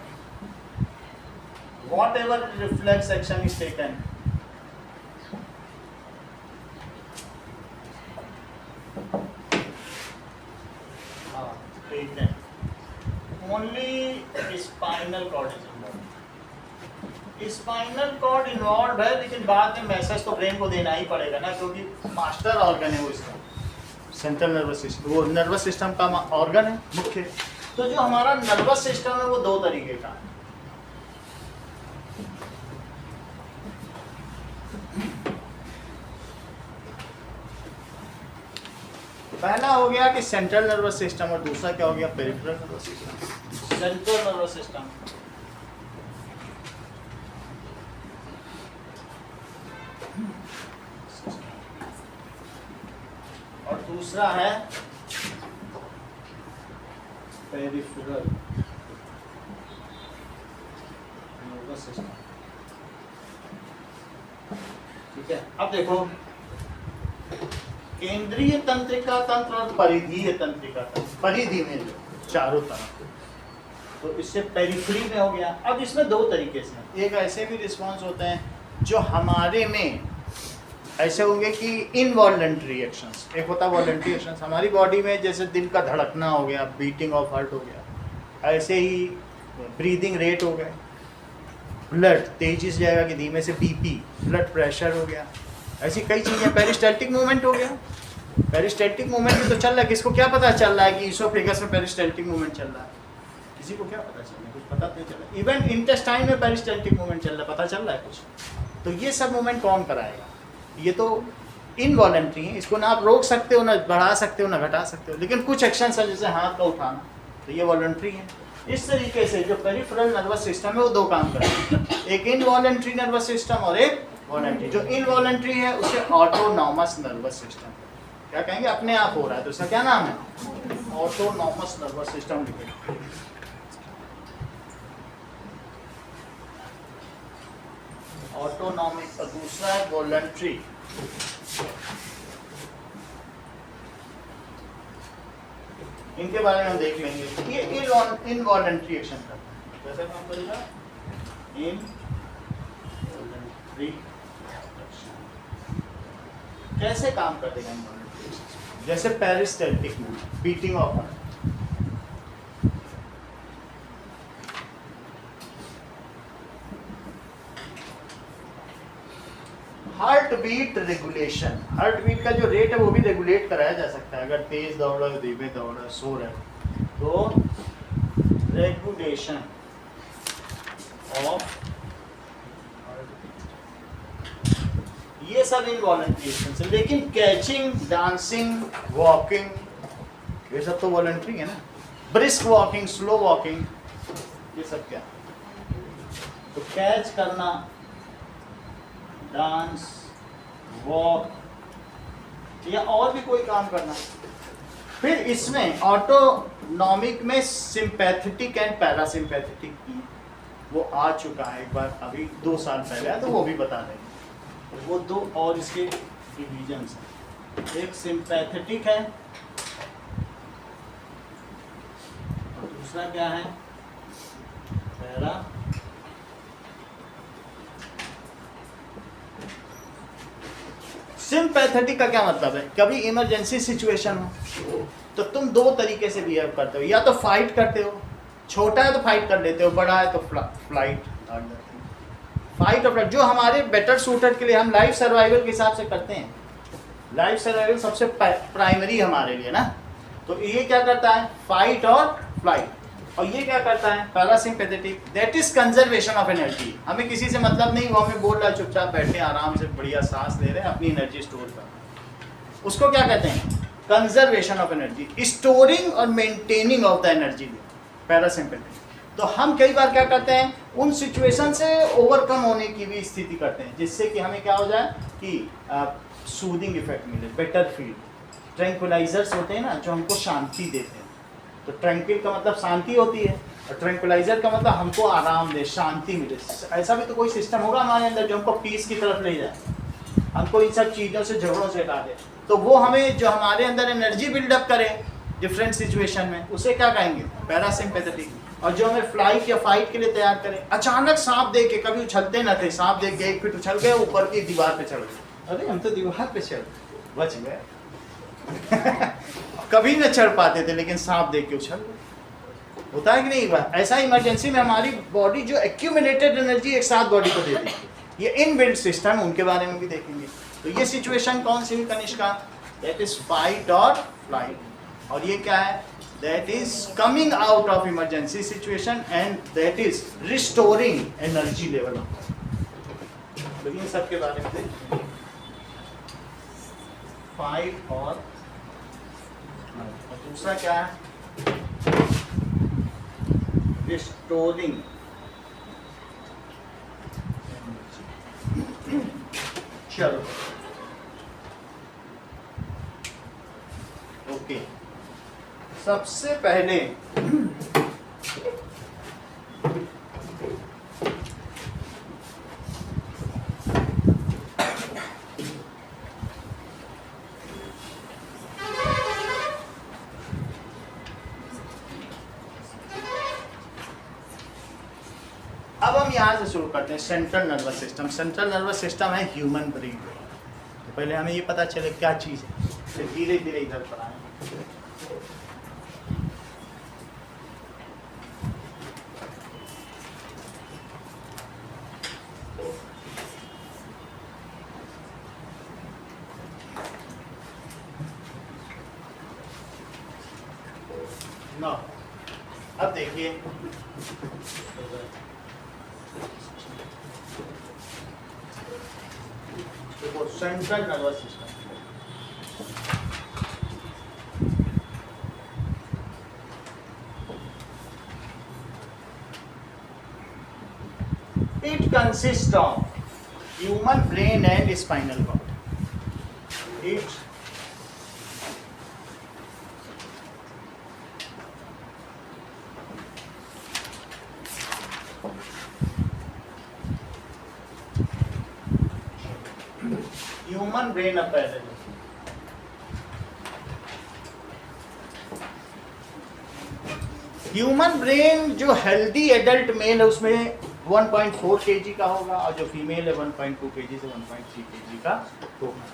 whatever reflex section is taken, ठीक है, only spinal cord is involve. Spinal cord involve है, लेकिन बाद में मैसेज तो ब्रेन को देना ही पड़ेगा ना, क्योंकि मास्टर ऑर्गन है वो इसका, सेंट्रल नर्वस सिस्टम, वो नर्वस सिस्टम का ऑर्गन है मुख्य। तो जो हमारा नर्वस सिस्टम है वो दो तरीके का है। पहला हो गया कि सेंट्रल नर्वस सिस्टम, और दूसरा क्या हो गया, peripheral nervous system. Central nervous system और दूसरा है पेरिफेरल नर्वस सिस्टम, ठीक है। अब देखो, केंद्रीय तंत्रिका तंत्र और परिधीय तंत्रिका तंत्र, परिधि में जो चारों तरफ, तो इससे पेरिफेरी में हो गया। अब इसमें दो तरीके से, एक ऐसे भी रिस्पॉन्स होते हैं जो हमारे में ऐसे होंगे कि इनवॉलंटरी एक्शंस, एक होता है वॉलंटरी एक्शंस, हमारी बॉडी में जैसे दिल का धड़कना हो गया, बीटिंग ऑफ हार्ट हो गया, ऐसे ही ब्रीदिंग रेट हो गए, ब्लड तेजी से जाएगा कि धीमे से, बीपी, ब्लड प्रेशर हो गया, ऐसी कई चीज़ें। पेरिस्टैल्टिक मूवमेंट हो गया, पेरिस्टैल्टिक मूवमेंट भी तो चल रहा है, किसको क्या पता चल रहा है कि इसोफेगस में पेरिस्टैल्टिक मूवमेंट चल रहा है, किसी को क्या पता चल रहा है, कुछ पता नहीं चल रहा। इवन इंटेस्टाइन में पेरिस्टैल्टिक मूवमेंट चल रहा है, पता चल रहा है कुछ। तो ये सब मूवमेंट कौन कराएगा, ये तो इनवॉलंटरी है, इसको ना आप रोक सकते हो, ना बढ़ा सकते हो, ना घटा सकते हो, लेकिन कुछ एक्शन है जैसे हाथ का उठाना, तो ये वॉलंटरी है। इस तरीके से जो पेरिफेरल नर्वस सिस्टम है वो दो काम करता है, एक इनवॉलंटरी नर्वस सिस्टम और एक वॉलंटरी। जो इनवॉलंटरी है उसे ऑटोनॉमस नर्वस सिस्टम, क्या कहेंगे, अपने आप हो रहा है, तो इसका क्या नाम है, ऑटोनॉमस नर्वस सिस्टम। ऑटोनॉमिक, और दूसरा है वॉलंटरी। इनके बारे में हम देख लेंगे। ये इनवॉलंटरी एक्शन करता है, कैसे काम करेगा, इनवॉलंटरी कैसे काम कर देगा इनवॉलंटरी एक्शन, जैसे peristaltic movement, beating of heart, heart beat regulation, heart beat का जो रेट है वो भी रेगुलेट कराया जा सकता है, अगर तेज दौड़ रहा है, धीमे दौड़ रहा है, सो रहा है, तो रेगुलेशन ऑफ, ये सब इनवॉलंटरी एक्शन है। लेकिन कैचिंग, डांसिंग, वॉकिंग, ये सब तो वॉलंटरी है ना, ब्रिस्क वॉकिंग, स्लो वॉकिंग, ये सब क्या, तो कैच करना, डांस, वॉक या और भी कोई काम करना। फिर इसमें ऑटोनॉमिक में सिंपैथेटिक एंड पैरासिम्पैथेटिक की वो आ चुका है एक बार, अभी 2 साल पहले, तो वो भी बता देंगे। वो दो और इसके डिविजन्स हैं, एक सिंपैथेटिक है और दूसरा क्या है, पैरा। सिंपैथेटिक का क्या मतलब है, कभी इमरजेंसी सिचुएशन हो तो तुम दो तरीके से बिहेव करते हो, या तो फाइट करते हो, छोटा है तो फाइट कर लेते हो, बड़ा है तो फ्लाइट भाग जाते हो। फाइट और फ्लाइट जो हमारे बेटर सूटेड के लिए हम लाइफ सर्वाइवल के हिसाब से करते हैं, लाइफ सर्वाइवल सबसे प्राइमरी हमारे लिए ना, तो ये क्या करता है, फाइट और फ्लाइट। और ये क्या करता है, parasympathetic, that is conservation of energy. हमें किसी से मतलब नहीं, वो हमें बोल रहा है चुपचाप बैठे आराम से बढ़िया सांस ले रहे हैं, अपनी एनर्जी स्टोर कर, उसको क्या कहते हैं, कंजर्वेशन ऑफ एनर्जी, स्टोरिंग और maintaining of the energy, parasympathetic. तो हम कई बार क्या करते हैं, उन सिचुएशन से ओवरकम होने की भी स्थिति करते हैं, जिससे कि हमें क्या हो जाए कि सूदिंग इफेक्ट मिले, बेटर फील। ट्रैंक्विलाइजर्स होते हैं ना जो हमको शांति देते हैं, तो ट्रैंक्विल का मतलब शांति होती है, और ट्रैंक्विलाइजर का मतलब हमको आराम दे, शांति मिले। ऐसा भी तो कोई सिस्टम होगा हमारे अंदर जो हमको पीस की तरफ ले जाए, हमको इन सब चीज़ों से, झगड़ों से हटा दे। तो वो हमें जो हमारे अंदर एनर्जी बिल्डअप करे डिफरेंट सिचुएशन में, उसे क्या कहेंगे, पैरासिम्पैथेटिक। और जो हमें फ्लाइट या फाइट के लिए तैयार करे, अचानक सांप देख के, कभी उछलते न थे, सांप देख के 1 फीट उछल गए, ऊपर की दीवार पे चढ़ गए, अरे हम तो दीवार पे चढ़ बच गए कभी न चढ़ पाते थे, लेकिन सांप देख के उछल गए। होता है कि नहीं बात? ऐसा इमरजेंसी में हमारी बॉडी जो एक्यूमुलेटेड एनर्जी एक साथ बॉडी को दे देती है, ये इनबिल्ट सिस्टम, उनके बारे में भी देखेंगे। तो ये सिचुएशन कौन सी हुई कनिष्का, दैट इज फाइट और फ्लाइट, और ये क्या है, that is coming out of emergency situation and that is restoring energy level. तो इन सब के बारे में देखेंगे, फाइट और दूसरा क्या है, रिस्टोरिंग। चलो ओके, सबसे पहले अब हम यहाँ से शुरू करते हैं, central nervous system. Central nervous system है ह्यूमन ब्रेन। तो पहले हमें ये पता चले क्या चीज़ है, फिर धीरे धीरे इधर पर आए। ना अब देखिए, देखो central nervous system, it consists of human brain and spinal cord. It human brain अब पहले ह्यूमन ब्रेन जो हेल्दी एडल्ट मेल है उसमें 1.4 kg का होगा, और जो फीमेल है 1.2 kg से 1.3 kg का होगा।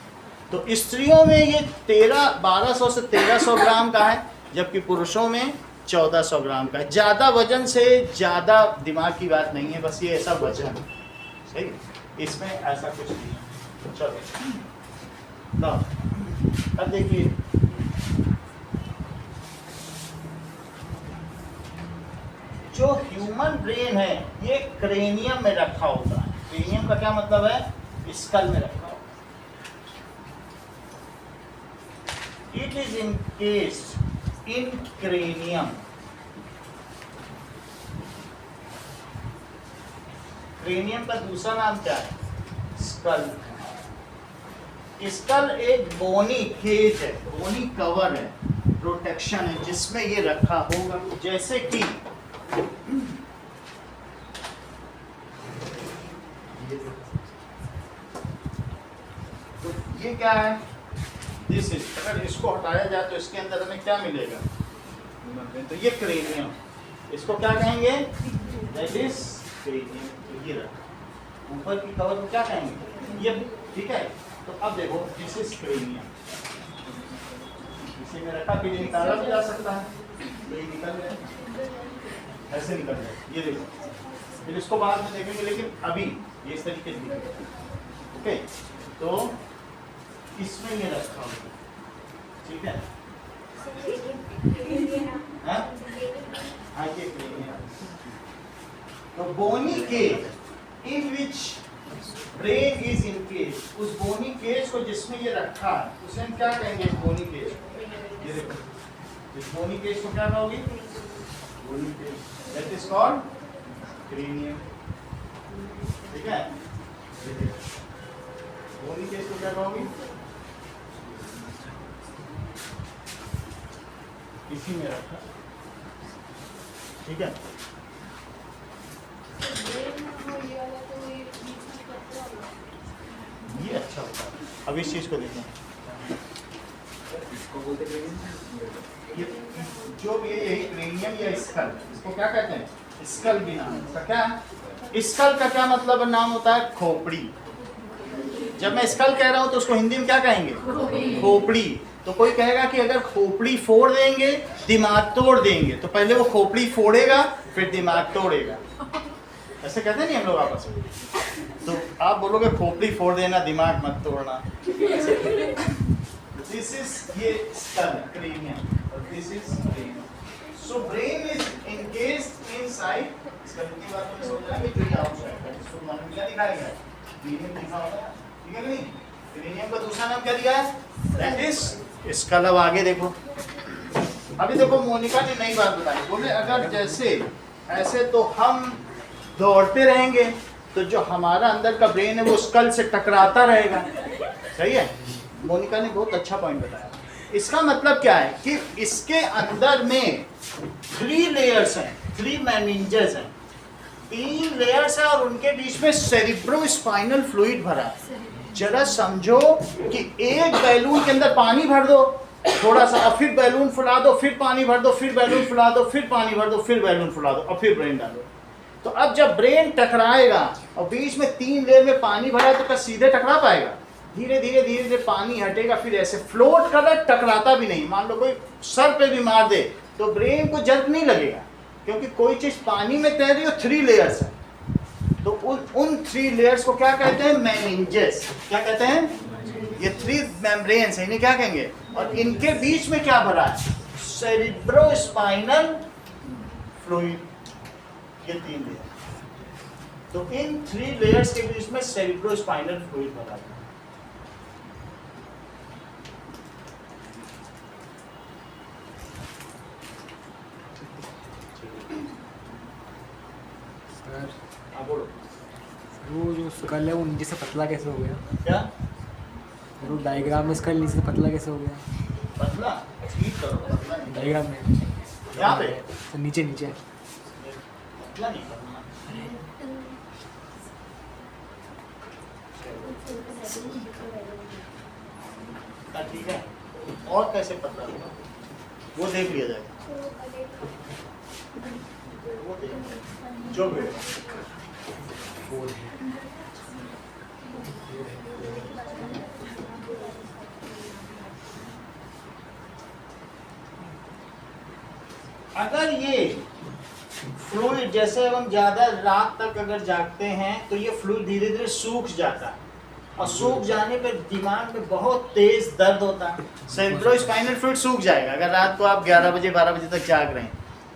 तो स्त्रियों में ये 1200 से 1300 ग्राम का है, जबकि पुरुषों में 1400 ग्राम का है। ज़्यादा वजन से ज़्यादा दिमाग की बात नहीं है, बस ये ऐसा वजन है, सही, इसमें ऐसा कुछ नहीं है। चलो ना, अब देखिए जो ह्यूमन ब्रेन है ये क्रेनियम में रखा होता है। क्रेनियम का क्या मतलब है, स्कल में रखा होता है। It is encased in cranium. Cranium का दूसरा नाम क्या है, स्कल। स्कल एक बोनी केज है, बोनी कवर है, प्रोटेक्शन है, जिसमें ये रखा होगा। जैसे कि तो ये क्या है, दिस इज, अगर इसको हटाया जाए तो इसके अंदर हमें क्या मिलेगा, तो ये क्रेनियम, इसको क्या कहेंगे, दैट इज क्रेनियम। तो ये रखा ऊपर की कवर को क्या कहेंगे, ये, ठीक है। तो अब देखो, दिस इज क्रेनियम, इसे में रखा, फिर निकाला भी जा सकता है, तो ये निकल जाए, ऐसे निकल जाए, ये देखो। फिर इसको बाद में देखेंगे, लेकिन अभी ये इस तरीके से निकल, ओके। तो इसमें ये रखा होगा, ठीक है, हाँ ये क्रेनियम। तो bony cage in which brain is encage, उस बोनी केज को जिसमें ये रखा है उसे हम क्या कहेंगे, इस बोनी केज, ये देखो, इस बोनी केज को क्या कहोगे, दैट इज कॉल्ड क्रेनियम। ठीक है, बोनी केस को क्या कहोगे? इसी में रखा। ठीक है, ये अच्छा होता है। अब इस चीज को देखें, इसको बोलते हैं ये जो भी है यही क्रेनियम या स्कल, इसको क्या कहते हैं? स्कल भी नाम है इसका। क्या स्कल का क्या मतलब नाम होता है? खोपड़ी। जब मैं स्कल कह रहा हूं तो उसको हिंदी में क्या कहेंगे? खोपड़ी। तो कोई कहेगा कि अगर खोपड़ी फोड़ देंगे दिमाग तोड़ देंगे, तो पहले वो खोपड़ी फोड़ेगा फिर दिमाग तोड़ेगा। ऐसे कहते नहीं हम लोग आपस में? तो आप बोलोगे खोपड़ी फोड़ देना दिमाग मत तोड़ना। दिस इज ये स्कल क्रेनियम और this is brain. So brain is encased inside skull की बात में सोच रहा है कि जो आउटसाइड है इसको मालूम क्या दिखाया गया है? क्रेनियम लिखा होता है, ठीक है कि नहीं? क्रेनियम का दूसरा नाम क्या दिया है? That is skull. अब आगे देखो, अभी देखो मोनिका ने नई बात बताई। बोले अगर जैसे ऐसे तो हम दौड़ते रहेंगे तो जो हमारा अंदर का ब्रेन है वो स्कल से टकराता रहेगा। सही है, मोनिका ने बहुत अच्छा पॉइंट बताया। इसका मतलब क्या है कि इसके अंदर में 3 लेयर्स हैं, 3 मेनिंजेस हैं, 3 लेयर्स हैं और उनके बीच में सेरिब्रोस्पाइनल फ्लूइड भरा है। जरा समझो कि एक बैलून के अंदर पानी भर दो थोड़ा सा, और फिर बैलून फुला दो, फिर पानी भर दो, फिर बैलून फुला दो, फिर पानी भर दो, फिर बैलून फुला दो, और फिर ब्रेन डालो। तो अब जब ब्रेन टकराएगा और बीच में 3 लेयर में पानी भरा है तो क्या सीधे टकरा पाएगा? धीरे धीरे धीरे धीरे पानी हटेगा, फिर ऐसे फ्लोट कर रहा है, टकराता भी नहीं। मान लो कोई सर पे भी मार दे तो ब्रेन को जर्क नहीं लगेगा, क्योंकि कोई चीज पानी में तैर रही हो, 3 लेयर्स है। तो उन 3 लेयर्स को क्या कहते हैं? मेनिंजेस। क्या कहते हैं? ये 3 मेम्ब्रेन्स हैं, इन्हें क्या कहेंगे? और इनके बीच में क्या भरा है? Cerebrospinal fluid. ये 3 लेयर। तो इन 3 लेयर्स के बीच में सेरिब्रोस्पाइनल फ्लूइड भरा है। बोलो, वो जो स्कल है वो नीचे से पतला कैसे हो गया? क्या वो डायग्राम में स्कल नीचे से पतला कैसे हो गया? पतला? ठीक करो, पतला नहीं। डायग्राम में यहाँ पे तो नीचे नीचे पतला नहीं करना। ठीक है, और कैसे पतला होगा वो देख लिया जाएगा। वो देख जो भी होगा। अगर ये फ्लूइड, जैसे हम ज्यादा रात तक अगर जागते हैं तो ये फ्लूइड धीरे धीरे सूख जाता है, और सूख जाने पर दिमाग में बहुत तेज दर्द होता है। सेरिब्रोस्पाइनल फ्लूइड सूख जाएगा अगर रात को आप 11 बजे 12 बजे तक जाग रहे हैं,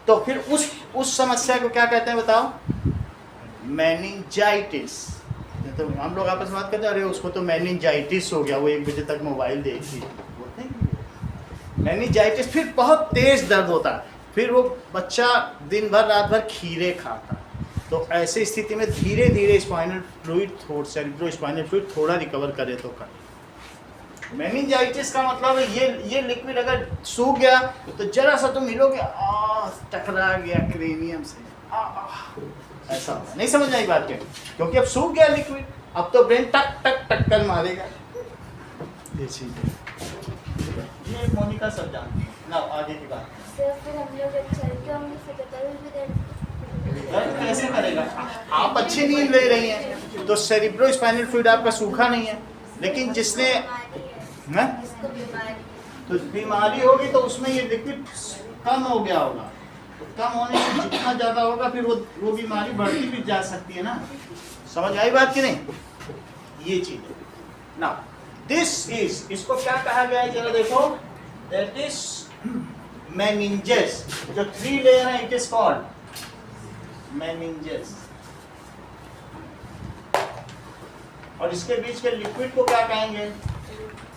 तो फिर उस समस्या को क्या कहते हैं बताओ? मेनिंजाइटिस। तो हम लोग आपस में बात करते हैं, अरे उसको तो मेनिंजाइटिस हो गया, वो 1 बजे तक मोबाइल देखी, बोलते हैं मेनिंजाइटिस। फिर बहुत तेज दर्द होता है, फिर वो बच्चा दिन भर रात भर खीरे खाता। तो ऐसी स्थिति में धीरे धीरे स्पाइनल फ्लूइड सेरिब्रोस्पाइनल फ्लूइड थोड़ा रिकवर करे तो कर। मेनिंजाइटिस का मतलब है ये लिक्विड अगर सूख गया तो जरा सा तुम हिलोगे, टकरा गया क्रेनियम से, ऐसा होगा। नहीं समझ आई बात क्या? क्योंकि अब सूख गया लिक्विड, अब तो ब्रेन टक टक टक कर मारेगा। ये चीज है, ये मोनिका सब जानती है ना। आगे की बात सर, फिर हम लोग जब चलते होंगे फिर तो दर्द भी दर्द कैसे करेगा? आप अच्छी नींद ले रही हैं तो सेरिब्रोस्पाइनल फ्लूइड आपका सूखा नहीं है, लेकिन जिसने इसको बीमारी तो बीमारी होगी तो उसमें ये लिक्विड कम हो गया होगा, तो कम होने से जितना ज़्यादा होगा फिर वो बीमारी बढ़ती भी जा सकती है ना। समझ आई बात कि नहीं? ये चीज़ है ना। दिस इज, इसको क्या कहा गया है जरा देखो, दैट इज मेनिंजेस। जो 3 लेयर है इट इज कॉल्ड मेनिंजेस, और इसके बीच के लिक्विड को क्या कहेंगे?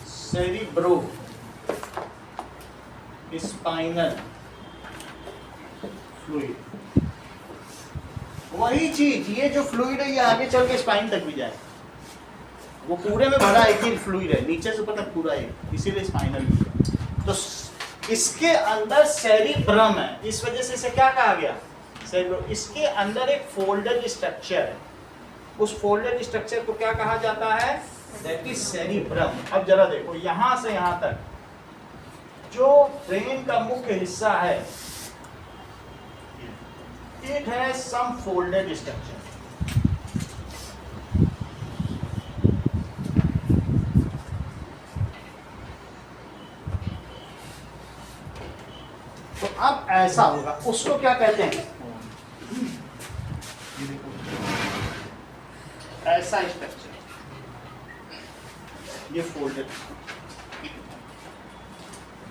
सेरिब्रो स्पाइनल फ्लूइड, वही चीज ये जो फ्लूइड है ये आगे चल के स्पाइन तक भी जाए, वो पूरे में भरा एक ही फ्लूइड है, नीचे से ऊपर तक पूरा है, इसीलिए स्पाइनल। तो इसके अंदर सेरिब्रम है, इस वजह से इसे क्या कहा गया, सेरिब्रम। इसके अंदर एक फोल्डेड स्ट्रक्चर है, उस फोल्डेड स्ट्रक्चर को क्या कहा जाता है, दैट इज सेरिब्रम। अब जरा देखो यहां से यहां तक जो ब्रेन का मुख्य हिस्सा है, it has some folded structure. तो अब ऐसा होगा, उसको क्या कहते हैं, ऐसा स्ट्रक्चर, ये फोल्डेड।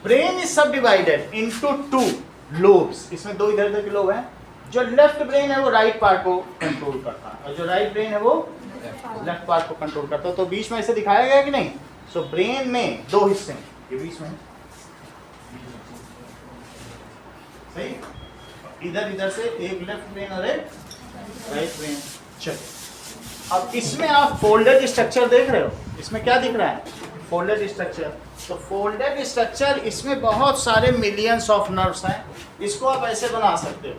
ब्रेन इज सब डिवाइडेड इनटू 2 लोब्स, इसमें 2 इधर के लोब हैं। जो लेफ्ट ब्रेन है वो राइट पार्ट को कंट्रोल करता है, और जो राइट ब्रेन है वो लेफ्ट पार्ट को कंट्रोल करता है। तो बीच में ऐसे दिखाया गया कि नहीं। सो ब्रेन में 2 हिस्से हैं, ये बीच में सही, इधर से एक लेफ्ट ब्रेन और एक राइट ब्रेन। चलो अब इसमें आप फोल्डेड स्ट्रक्चर देख रहे हो, इसमें क्या दिख रहा है, फोल्डेड स्ट्रक्चर। तो फोल्डेड स्ट्रक्चर, इसमें बहुत सारे मिलियंस ऑफ नर्व्स हैं, इसको आप ऐसे बना सकते हो,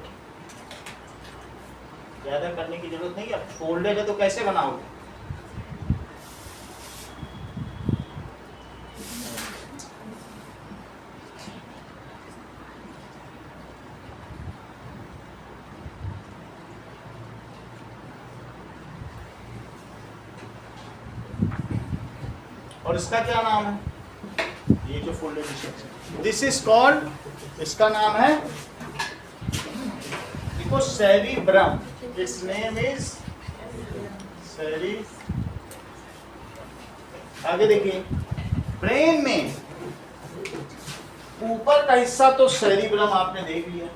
ज्यादा करने की जरूरत नहीं है। फोल्डेड है तो कैसे बनाओगे, और इसका क्या नाम है, ये जो folded structure, this is called, इसका नाम है देखो सेरिब्रम, इट्स नेम इज सेरी। आगे देखिए, ब्रेन में ऊपर का हिस्सा तो सेरिब्रम आपने देख लिया,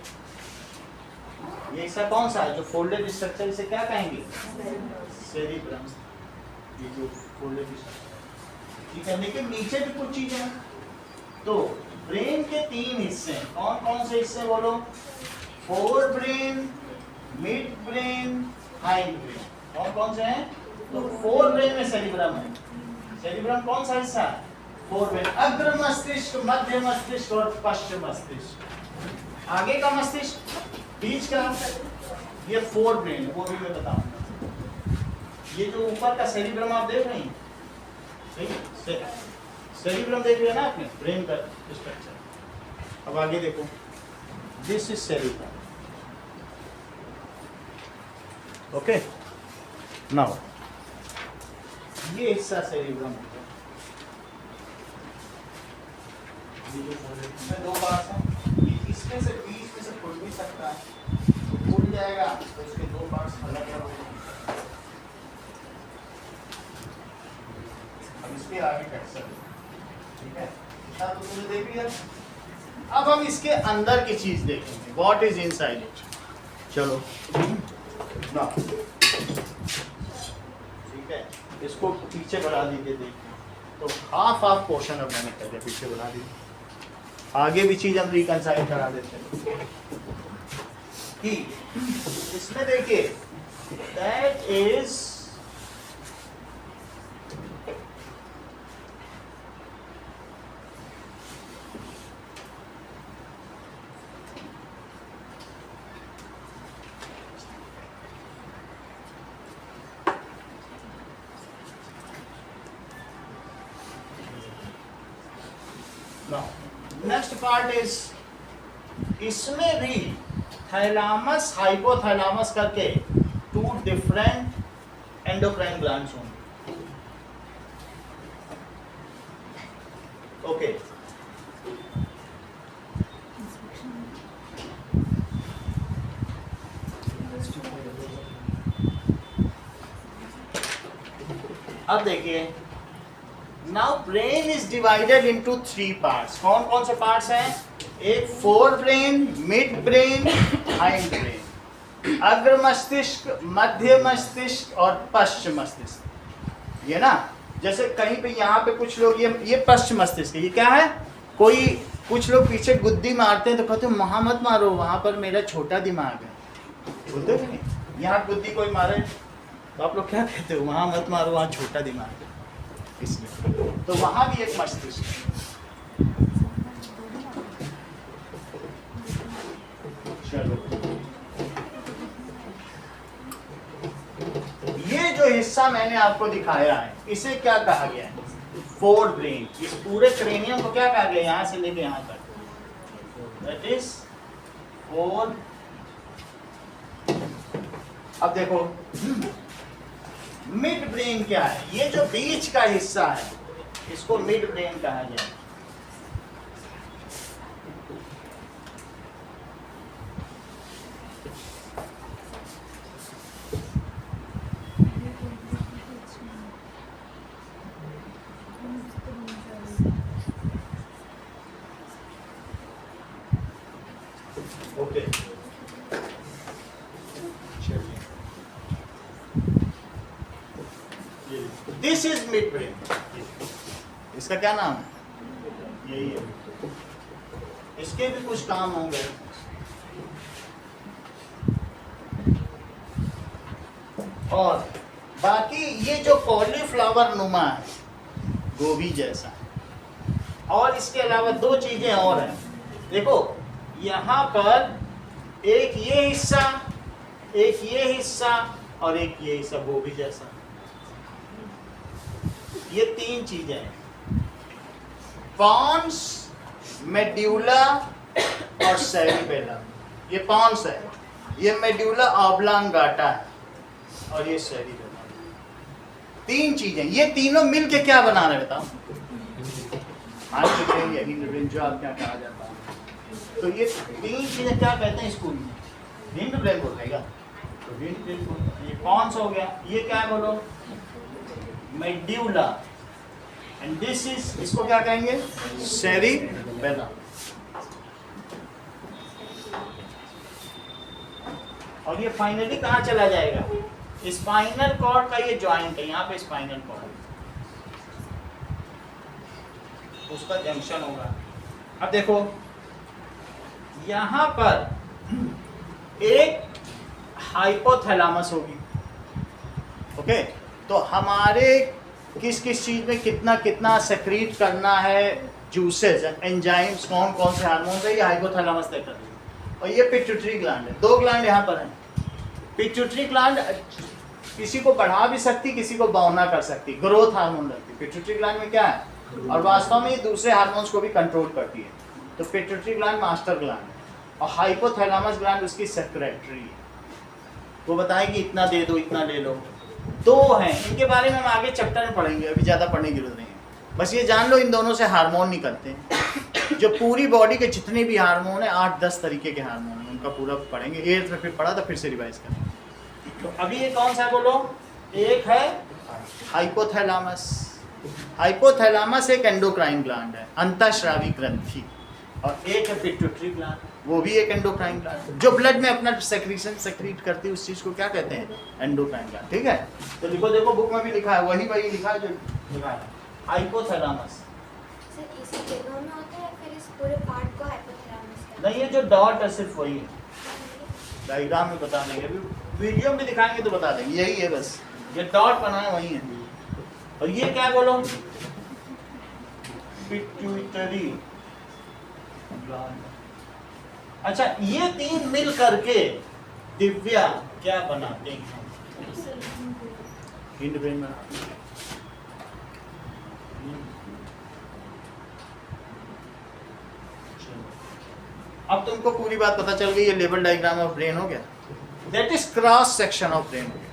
ये हिस्सा कौन सा है जो फोल्डेड स्ट्रक्चर, इसे क्या कहेंगे, सेरिब्रम, ये जो फोल्डेड स्ट्रक्चर। ठीक है, लेकिन नीचे भी कुछ चीजें हैं। तो ब्रेन के 3 हिस्से, कौन कौन से हिस्से बोलो, fore brain, mid brain, hind brain, कौन कौन से हैं। तो फोर ब्रेन में सेरिब्रम है, सेरिब्रम कौन सा हिस्सा है, फोर ब्रेन, अग्र मस्तिष्क, मध्य मस्तिष्क और पश्चिम मस्तिष्क। आगे का मस्तिष्क, बीच का, ये फोर ब्रेन है, वो भी मैं बताऊंगा। ये जो ऊपर का सेरिब्रम आप देख रहे हैं, सेरिब्रम देख लिया ना आपने, ब्रेन का स्ट्रक्चर। अब आगे देखो, this is cerebrum, okay. Now ये हिस्सा सेरिब्रम है, इसमें 2 पार्ट्स हैं, इसमें से बीच में से खुल भी सकता है, तो खुल जाएगा तो इसके 2 पार्ट्स अलग अलग हो जाएंगे। इसके आगे टेक्सचर, ठीक है, इतना तो तुमने देख लिया। अब हम इसके अंदर की चीज देखेंगे, व्हाट इज इनसाइड इट। चलो ना, ठीक है, इसको पीछे बढ़ा दीजिए, देखिए तो हाफ पोर्शन अब मैंने पहले पीछे बढ़ा दी, आगे भी चीज हम रिकंसाइल करा देते हैं कि इसमें देखिए, that is next part is, इसमें भी थैलामस हाइपोथैलामस करके 2 डिफरेंट एंडोक्राइन ग्लैंड्स होंगे, ओके। अब देखिए, now brain is divided into 3 parts, कौन कौन से पार्ट्स हैं, एक fore brain, mid brain, hind brain, अग्र मस्तिष्क, मध्य मस्तिष्क और पश्चिम मस्तिष्क। ये ना, जैसे कहीं पे यहाँ पे कुछ लोग, ये पश्चिम मस्तिष्क है, ये क्या है, कोई कुछ लोग पीछे गुद्दी मारते हैं तो कहते हैं वहाँ मत मारो, वहाँ पर मेरा छोटा दिमाग है। बोलते हो कि नहीं? यहाँ गुद्दी कोई मारे तो आप लोग क्या कहते हो? वहाँ मत मारो, वहाँ छोटा दिमाग है, इसलिए। तो वहाँ भी एक मस्तिष्क है। चलो, ये जो हिस्सा मैंने आपको दिखाया है इसे क्या कहा गया है? Fore brain. इस पूरे क्रेनियम को क्या कहा गया? यहाँ से लेके यहाँ तक, दैट इज फोर। अब देखो मिड ब्रेन क्या है? ये जो बीच का हिस्सा है इसको मिड ब्रेन कहा गया है। Okay, this is mid brain. इसका क्या नाम है? यही है। इसके भी कुछ काम होंगे। और बाकी ये जो कॉलीफ्लावर नुमा है, गोभी जैसा, और इसके अलावा दो चीजें और हैं। देखो यहाँ पर एक ये हिस्सा, एक ये हिस्सा और एक ये हिस्सा गोभी जैसा, ये तीन चीजें हैं। पॉन्स, मेड्यूला और सेरिबेलम। ये पॉन्स है, ये मेड्यूला ऑब्लांगाटा है और ये सेरिबेलम। तीन चीजें, ये तीनों मिलके क्या बना रहे हैं बताओ? जो आप क्या कहा जाता है। तो ये तीन चीजें क्या कहते हैं स्कूल में? हिंड ब्रेन बोलेगा तो हिंड ब्रेन बोलते। ये पॉन्स हो गया, ये क्या है बोलो? मेड्यूला। एंड दिस इज, इसको क्या कहेंगे? सेरिबेलम। और ये फाइनली कहाँ चला जाएगा? स्पाइनल कॉर्ड का ये जॉइंट है, यहाँ पे स्पाइनल कॉर्ड, उसका जंक्शन होगा। अब देखो यहाँ पर एक हाइपोथैलेमस होगी। ओके, तो हमारे किस किस चीज में कितना कितना सेक्रीट करना है, जूसेस, एंजाइम्स, कौन कौन से हार्मोन्स है, ये हाइपोथैलेमस तय कर देगा। और ये पिट्यूटरी ग्लैंड है। दो ग्लैंड यहाँ पर हैं। पिट्यूटरी ग्लैंड किसी को बढ़ा भी सकती, किसी को बाउना कर सकती, ग्रोथ हार्मोन रहती है। पिट्यूटरी ग्लैंड में क्या है? और वास्तव में ये दूसरे हार्मोन्स को भी कंट्रोल करती है। तो पिट्यूटरी ग्लैंड मास्टर ग्लैंड है और हाइपोथैलेमस ग्लैंड उसकी सेक्रेटरी है। वो बताएगी इतना दे दो, इतना ले लो। दो हैं, इनके बारे में हम आगे चैप्टर में पढ़ेंगे, अभी ज़्यादा पढ़ने की जरूरत नहीं है। बस ये जान लो इन दोनों से हार्मोन निकलते हैं। जो पूरी बॉडी के जितने भी हार्मोन है, 8-10 तरीके के हार्मोन हैं, उनका पूरा पढ़ेंगे। 8th में फिर पढ़ा था, फिर से रिवाइज करेंगे। तो अभी ये कौन सा बोलो? एक है हाइपोथैलेमस। हाइपोथैलेमस एक एंडोक्राइन ग्लैंड है, अंतःस्रावी ग्रंथि। और एक है पिट्यूटरी ग्लैंड, वो भी एक एंडोक्राइन ग्लैंड, जो ब्लड में अपना सेक्रीशन सेक्रीट करती है। उस चीज को क्या कहते हैं? Endocrine gland. ठीक है, तो लिखो, देखो बुक में भी लिखा है, वही लिखा है जो लिखा है, हाइपोथैलेमस। सर इसी जगह में होता है फिर इस पूरे पार्ट को हाइपोथैलेमस कहते हैं? नहीं, ये जो डॉट है सिर्फ वही है, डायग्राम में बता देंगे, अभी वीडियो में दिखाएंगे तो बता देंगे। यही है बस, ये डॉट बना है वही है। और ये क्या बोलो? Pituitary gland. अच्छा, ये तीन मिल करके दिव्या क्या बनाते हैं? हिंड ब्रेन बनाते हैं। अब तुमको पूरी बात पता चल गई। ये लेवल डायग्राम ऑफ ब्रेन हो गया, that is cross section of brain हो गया।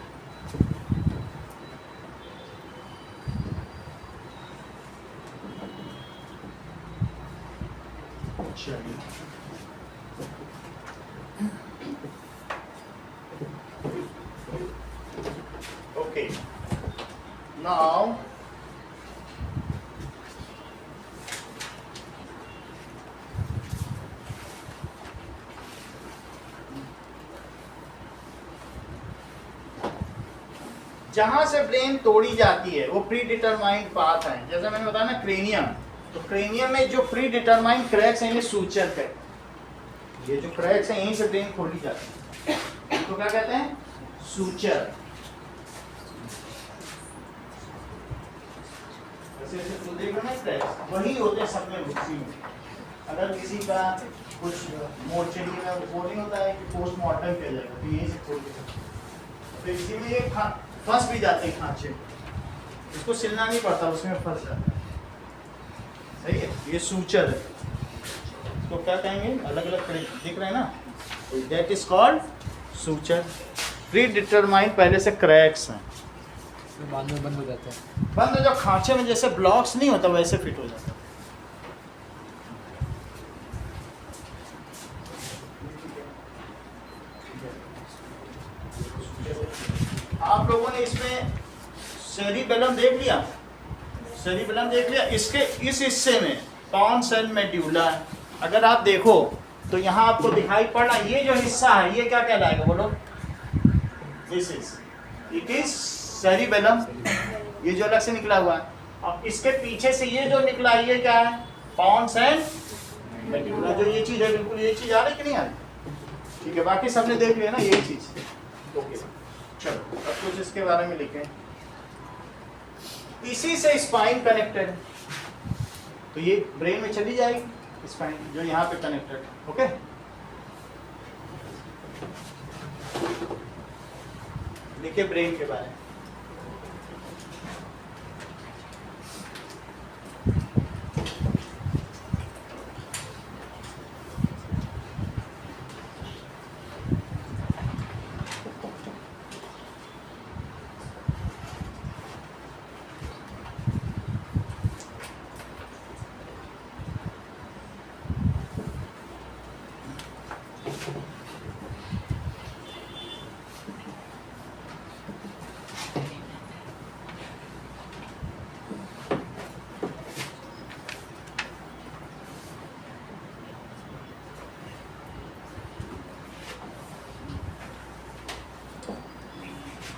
चलिए, ओके, नाउ जहां से ब्रेन तोड़ी जाती है वो प्री डिटरमाइंड पाथ है। जैसे मैंने बताया ना, क्रेनियम, तो क्रेनियम में जो प्री डिटरमाइंड क्रैक्स हैं, इन्हें सूचर कहते हैं। ये जो क्रैक्स हैं, यहीं से ब्रेन खोली जाती है, तो क्या कहते हैं? सूचर। ऐसे ऐसे तो देख रहे हैं क्रैक्स, वही होते हैं सब में उसी में। अगर किसी का कुछ मोर्चरी में रिपोर्टिंग होता है कि पोस्टमार्टम किया जाएगा, तो यहीं से खोल के, तो इसी में ये फंस भी जाते हैं खांचे, इसको सिलना नहीं पड़ता, उसमें फंस जाता है। सही है, ये सूचर है। तो क्या कहेंगे? अलग अलग दिख रहे हैं ना, that is called suture. Pre determined पहले से क्रैक्स हैं, बाद में बंद हो जाता है। बंद जो खांचे में जैसे ब्लॉक्स नहीं होता वैसे फिट हो जाता है। आप लोगों ने इसमें सेरिबेलम देख लिया, सेरिबेलम देख लिया। इसके इस हिस्से में पॉन्स एंड मेड्यूला, अगर आप देखो तो यहाँ आपको दिखाई पड़ रहा, ये जो हिस्सा है ये क्या कहलाएगा बोलो? This is it is cerebellum, ये जो अलग से निकला हुआ है। और इसके पीछे से ये जो निकला है ये क्या है? Pons and medulla. जो ये चीज है, बिल्कुल ये चीज आ रही कि नहीं आ रही? ठीक है, बाकी सबने देख लिया ना ये चीज। ओके, चलो अब कुछ इसके बारे में लिखें। इसी से स्पाइन कनेक्टेड है, तो ये ब्रेन में चली जाएगी स्पाइन जो यहाँ पे कनेक्टेड है। ओके, लिखे ब्रेन के बारे में।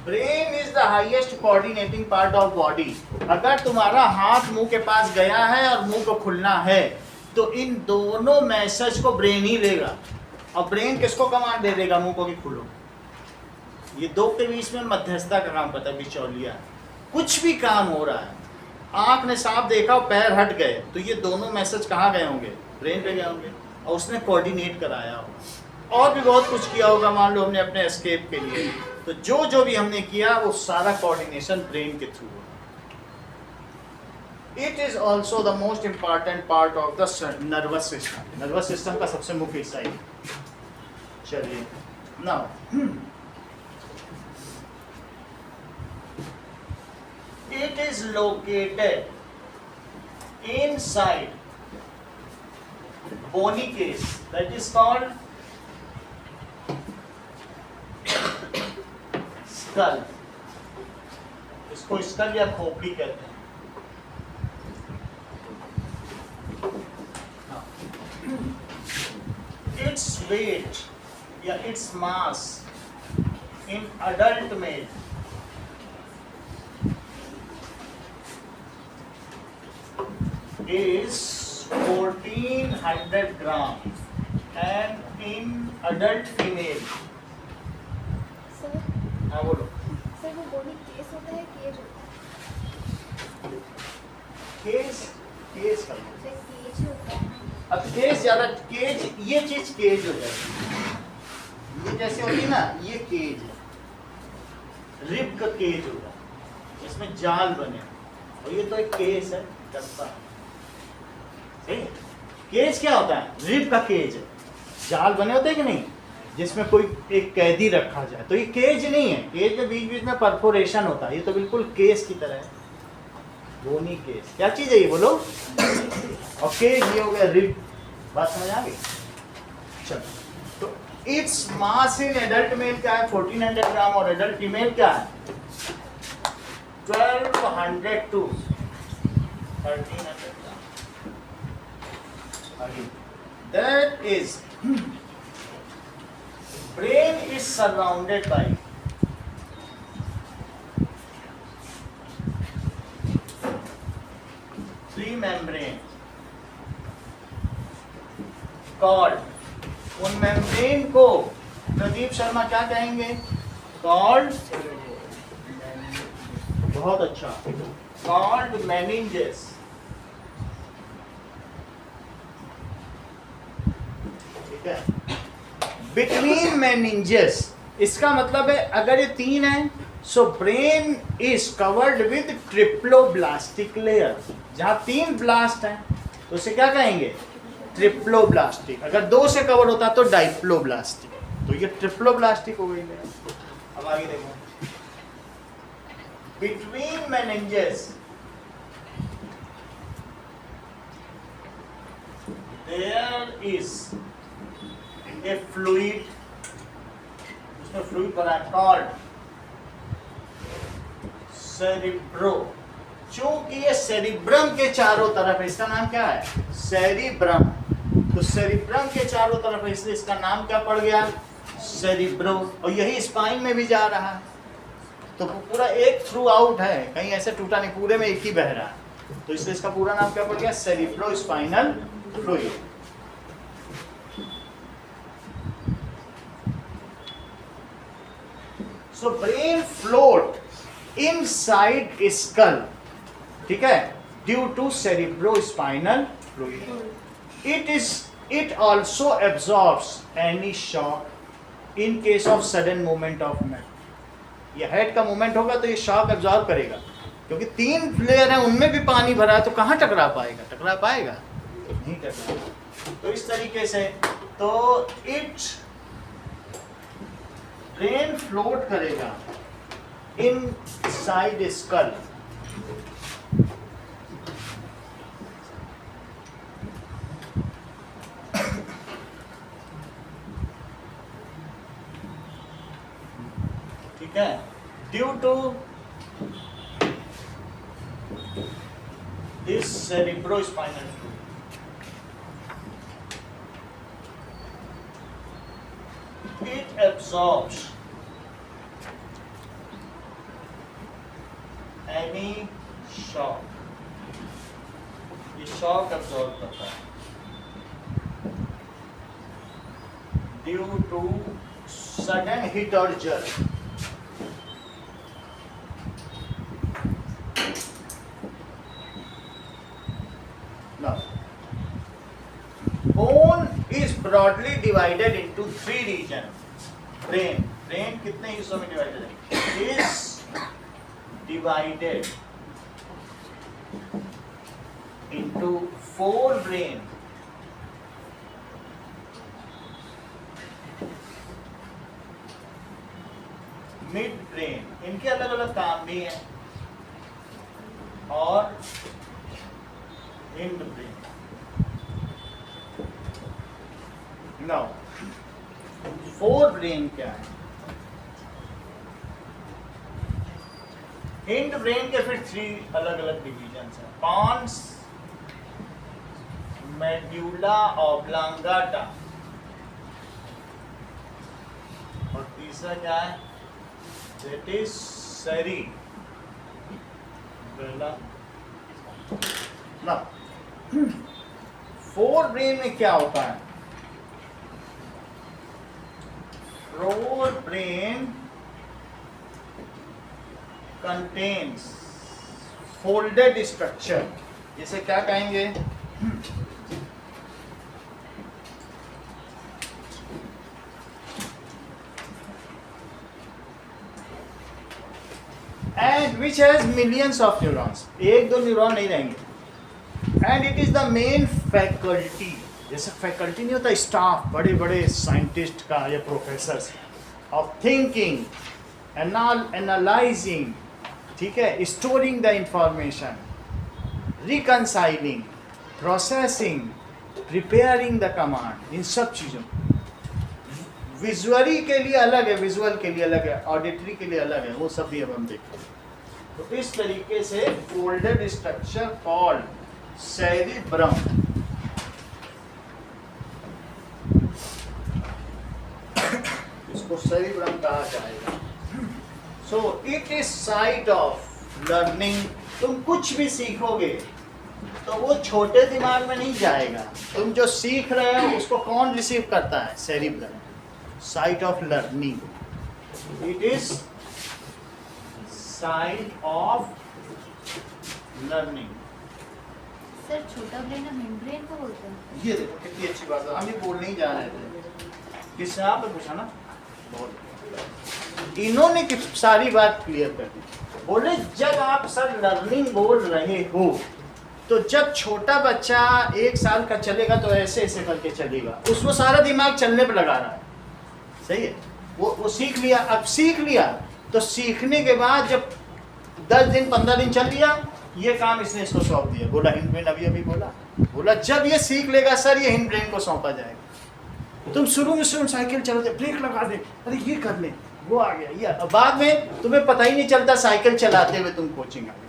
Brain is the highest coordinating part of body. अगर तुम्हारा हाथ मुंह के पास गया है और मुंह को खुलना है, तो इन दोनों मैसेज को ब्रेन ही लेगा। और ब्रेन किसको कमांड दे देगा? मुंह को कि खुलो। ये दो के बीच में मध्यस्थता का काम पता है, बिचौलिया। कुछ भी काम हो रहा है, आंख ने सांप देखा और पैर हट गए, तो ये दोनों मैसेज कहाँ गए होंगे? ब्रेन पे गए होंगे, और उसने कोऑर्डिनेट कराया होगा। और भी बहुत कुछ किया होगा, मान लो हमने अपने एस्केप के लिए, तो जो जो भी हमने किया वो सारा कोऑर्डिनेशन ब्रेन के थ्रू होगा। It is also the most important part of the nervous system. Nervous system का सबसे मुख्य हिस्सा है। चलिए now it is located inside bony case, that is called skull. इसको स्कल या खोपड़ी कहते हैं। Its weight या its mass in adult male is 1400 gram and in adult female, sir हाँ बोलो, सर वो बॉडी केस होता है केज होता है? केस केस का सर केज होता है। अब केस ज्यादा, केज ये चीज केज हो जाएगी। ये जैसे होती है ना, ये केज है, रिब का केज होगा, इसमें जाल बने, और ये तो एक केस है, डब्बा। सही? केज क्या होता है? रिब का केज है, जाल बने होते हैं कि नहीं, जिसमें कोई एक कैदी रखा जाए। तो ये केज नहीं है, केज में बीच बीच में परफोरेशन होता है, ये तो बिल्कुल केस की तरह है। बोनी केस क्या चीज है ये बोलो? और केज ये हो गया रिब। बात समझ आ गई? चलो, तो its mass in adult mail क्या है? 1400 ग्राम, और एडल्ट फीमेल क्या है? 1200 to 1300 gram. Again, that is brain is surrounded by three membrane, Pradeep Sharma क्या कहेंगे? कॉल्ड, बहुत अच्छा, कॉल्ड मेनिंजेस। ठीक है, बिटवीन मेनिंजेस, इसका मतलब है अगर ये 3 है, सो brain is covered with triploblastic layer. जहां 3 ब्लास्ट हैं तो उसे क्या कहेंगे? ट्रिप्लोब्लास्टिक। अगर 2 से कवर होता तो डाइप्लोब्लास्टिक। तो ये ट्रिप्लोब्लास्टिक हो गई लेयर। अब आगे देखो, between meninges there is a fluid, उसमें फ्लूइड बना है कॉल्ड सेरिब्रो। चूंकि ये सेरिब्रम के चारों तरफ है, इसका नाम क्या है? सेरिब्रम। तो सेरिब्रम के चारों तरफ है, इसलिए इसका नाम क्या पड़ गया? सेरिब्रो। और यही स्पाइन में भी जा रहा है, तो पूरा एक थ्रू आउट है, कहीं ऐसे टूटा नहीं, पूरे में एक ही बह रहा है। तो इसलिए इसका पूरा नाम क्या पड़ गया? Cerebro spinal fluid. So brain float inside skull, ठीक है, due to cerebrospinal fluid. It also absorbs any shock in case of sudden movement of head. ये हेड का मूवमेंट होगा तो ये शॉक एब्जॉर्ब करेगा, क्योंकि 3 लेयर है, उनमें भी पानी भरा है, तो कहाँ टकरा पाएगा? टकरा पाएगा नहीं टकरा। तो इस तरीके से तो इट ब्रेन फ्लोट करेगा इन साइड स्कल। ठीक है, due to this cerebrospinal fluid, it absorbs any shock, ये शॉक एब्जॉर्ब करता है ड्यू टू सडन हिट और jerk. Now, bone is broadly divided into 3 regions. Brain कितने हिस्सों में डिवाइडेड है? Is divided into 4 brain. Mid brain, इनके अलग अलग काम भी हैं, और हिंड ब्रेन। नाउ 4 ब्रेन क्या है? हिंड ब्रेन के फिर 3 अलग अलग डिविजन्स हैं, पॉन्स, मेड्यूला ऑब्लांगाटा, और तीसरा क्या है? दैट इज सेरी बेला। ना 4 ब्रेन में क्या होता है? 4 brain contains folded structure, जिसे क्या कहेंगे? and which has millions of neurons, 1-2 neuron नहीं रहेंगे। and it is the main faculty, जैसे फैकल्टी नहीं होता स्टाफ, बड़े बड़े साइंटिस्ट का या प्रोफेसर, ऑफ थिंकिंग, एनालाइजिंग, ठीक है, storing the information, reconciling, processing, preparing the command, इन सब चीज़ों। विजुअली के लिए अलग है, विजुअल के लिए अलग है, ऑडिटरी के लिए अलग है, वो सब भी अब हम देखेंगे। तो इस तरीके से फोल्डेड स्ट्रक्चर कॉल्ड सेरिब्रम, इसको सेरिब्रम कहा जाएगा। So it is site of learning. तुम कुछ भी सीखोगे तो वो छोटे दिमाग में नहीं जाएगा, तुम जो सीख रहे हो उसको कौन रिसीव करता है? Cerebrum. Site of learning, it is site of learning. Sir छोटा ब्रेन और मिड ब्रेन को बोलते हैं। ये देखो कितनी अच्छी बात है, हम ये बोलने ही जा रहे थे, किससे आपने पूछा ना, बहुत इन्होंने सारी बात क्लियर कर दी। बोले जब आप सर लर्निंग बोल रहे हो तो जब छोटा बच्चा 1 साल का चलेगा तो ऐसे ऐसे करके चलेगा, उसको सारा दिमाग चलने पर लगा रहा है, सही है, वो सीख लिया। अब सीख लिया तो सीखने के बाद जब 10 दिन 15 दिन चल लिया, ये काम इसने इसको सौंप दिया। बोला हिंड ब्रेन, अभी बोला जब ये सीख लेगा सर ये हिंड ब्रेन को सौंपा जाएगा। तुम शुरू में साइकिल चलाते, ब्रेक लगा दे, अरे ये कर ले, वो आ गया, ये बाद में तुम्हें पता ही नहीं चलता साइकिल चलाते हुए तुम कोचिंग आ गए।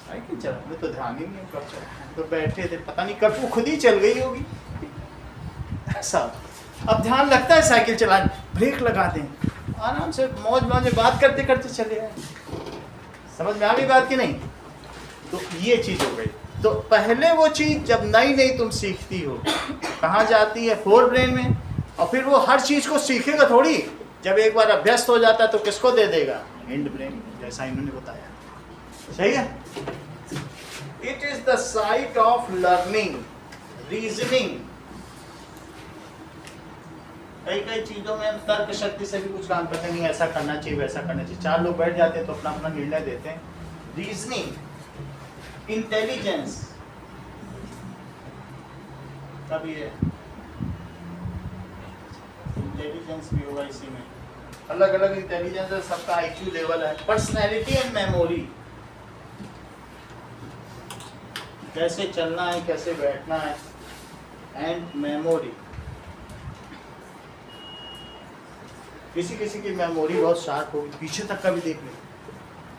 साइकिल चलाने तो ध्यान ही नहीं कब चला, तो बैठे थे पता नहीं कब वो खुद ही चल गई होगी ऐसा। अब ध्यान लगता है साइकिल चलाने, ब्रेक लगा दें, आराम से मौज में बात करते करते चले आए। समझ में आ गई बात कि नहीं? तो ये चीज़ हो गई। तो पहले वो चीज़ जब नई नई तुम सीखती हो कहाँ जाती है? फोर ब्रेन में। और फिर वो हर चीज़ को सीखेगा थोड़ी, जब एक बार अभ्यस्त हो जाता है तो किसको दे देगा? हिंड ब्रेन, जैसा इन्होंने बताया। सही है? It is the site of learning, reasoning. कई कई चीजों में हम तर्क शक्ति से भी कुछ काम करते हैं, नहीं ऐसा करना चाहिए वैसा करना चाहिए, 4 लोग बैठ जाते हैं तो अपना अपना निर्णय देते हैं। रीजनिंग, इंटेलिजेंस, तब ये इंटेलिजेंस भी होगा इसी में। अलग अलग इंटेलिजेंस है, सबका आईक्यू लेवल है। पर्सनैलिटी एंड मेमोरी, कैसे चलना है, कैसे बैठना है, एंड मेमोरी। किसी किसी की मेमोरी बहुत शार्प होगी, पीछे तक का भी देख ले।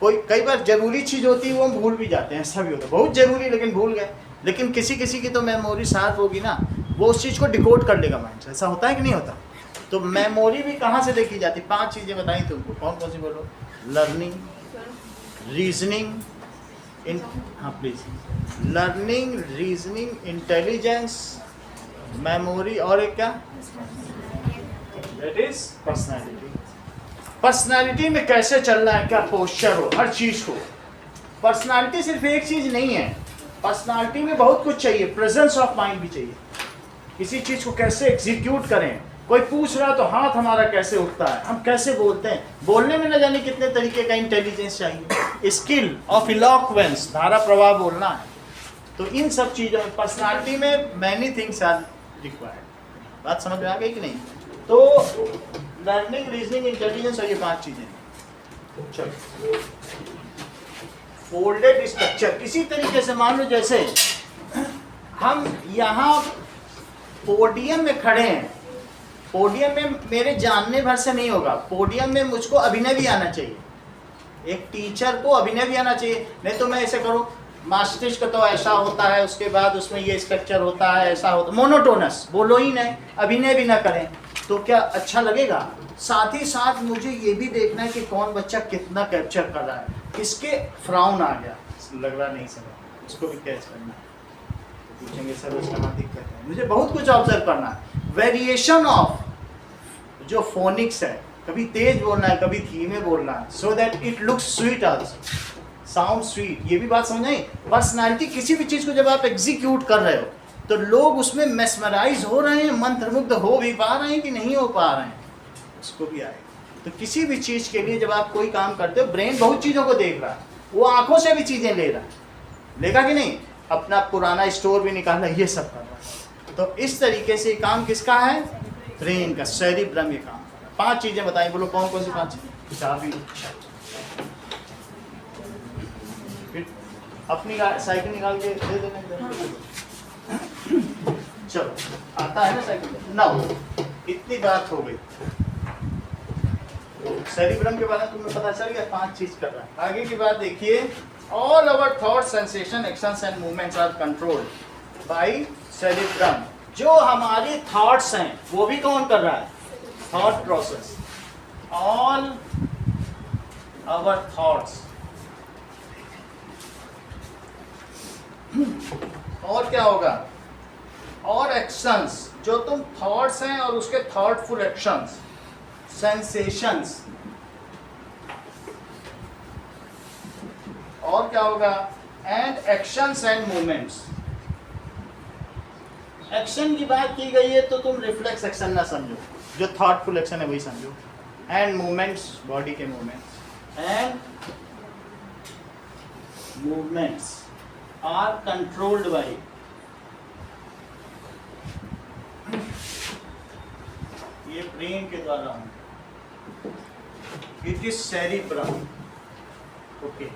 कोई कई बार जरूरी चीज होती है वो हम भूल भी जाते हैं, ऐसा भी होता है, बहुत जरूरी लेकिन भूल गए। लेकिन किसी किसी की तो मेमोरी शार्प होगी ना, वो उस चीज को डिकोड कर लेगा माइंड से। ऐसा होता है कि नहीं होता? तो मेमोरी भी कहाँ से देखी जाती? 5 चीजें बताई तुमको, कौन कौन सी बोलो? लर्निंग, रीजनिंग, हाँ please, learning, reasoning, intelligence, memory, और एक क्या? That is personality. पर्सनैलिटी में कैसे चलना है, क्या पोस्चर हो, हर चीज को। पर्सनैलिटी सिर्फ एक चीज नहीं है, पर्सनैलिटी में बहुत कुछ चाहिए। प्रेजेंस ऑफ माइंड भी चाहिए, किसी चीज को कैसे एग्जीक्यूट करें। कोई पूछ रहा तो हाथ हमारा कैसे उठता है, हम कैसे बोलते हैं, बोलने में न जाने कितने तरीके का इंटेलिजेंस चाहिए। स्किल ऑफ इलॉक्वेंस, धारा प्रवाह बोलना है। तो इन सब चीज़ों में, पर्सनालिटी में मैनी थिंग्स आर रिक्वायर्ड। बात समझ में आ गई कि नहीं? तो लर्निंग, रीजनिंग, इंटेलिजेंस और ये 5 चीज़ें। चलो, फोल्डेड स्ट्रक्चर, इसी तरीके से मान लो जैसे हम यहाँ पोडियम में खड़े हैं, पोडियम में मेरे जानने भर से नहीं होगा, पोडियम में मुझको अभिनय भी आना चाहिए। एक टीचर को अभिनय भी आना चाहिए, नहीं तो मैं ऐसे करूँ, मस्तिष्क तो ऐसा होता है, उसके बाद उसमें ये स्ट्रक्चर होता है, ऐसा होता है, मोनोटोनस, बोलो ही नहीं, अभिनय भी ना करें तो क्या अच्छा लगेगा? साथ ही साथ मुझे ये भी देखना है कि कौन बच्चा कितना कैप्चर कर रहा है। किसके फ्राउन आ गया, लग रहा नहीं समझ, उसको भी कैच करना है। पूछेंगे सर उसका कहाँ दिक्कत है, मुझे बहुत कुछ ऑब्जर्व करना है। वेरिएशन ऑफ जो फोनिक्स है, कभी तेज बोलना है, कभी धीमे बोलना है, so that it looks sweet also, sound sweet. ये भी बात समझ आई? पर्सनालिटी, किसी भी चीज़ को जब आप एग्जीक्यूट कर रहे हो तो लोग उसमें मेस्मराइज हो रहे हैं, मंत्रमुग्ध हो भी पा रहे हैं कि नहीं हो पा रहे हैं, उसको भी आएगा। तो किसी भी चीज़ के लिए जब आप कोई काम करते हो, ब्रेन बहुत चीज़ों को देख रहा है, वो आंखों से भी चीज़ें ले रहा है, लेगा कि नहीं? अपना पुराना स्टोर भी निकाला, ये सब कर रहा है। तो इस तरीके से काम किसका है? ब्रेन का, सेरिब्रम ये काम कर रहा है। 5 चीज़ें बताई, बोलो कौन कौन सी 5 चीज़ें? चाबी, फिर अपनी साइकिल निकाल के दे देना। चलो, आता है ना साइकिल? ना, इतनी बात हो गई। सेरिब्रम के बारे में तुम्हें पता चल गया, 5 चीज कर रहा है। आगे की बात देखिए, all our thought, sensation, actions and movements are controlled by cerebrum. जो हमारी थॉट्स हैं वो भी कौन कर रहा है? Thought process. All our thoughts, और क्या होगा? और एक्शंस, जो तुम थॉट्स हैं और उसके थॉटफुल एक्शंस, सेंसेशंस, और क्या होगा, and actions and movements. Action की बात की गई है तो तुम रिफ्लेक्स एक्शन ना समझो, जो थॉटफुल एक्शन है वही समझो। एंड मूवमेंट्स, बॉडी के movements, and movements are controlled by, ये ब्रेन के द्वारा होंगे, it is cerebrum. Okay,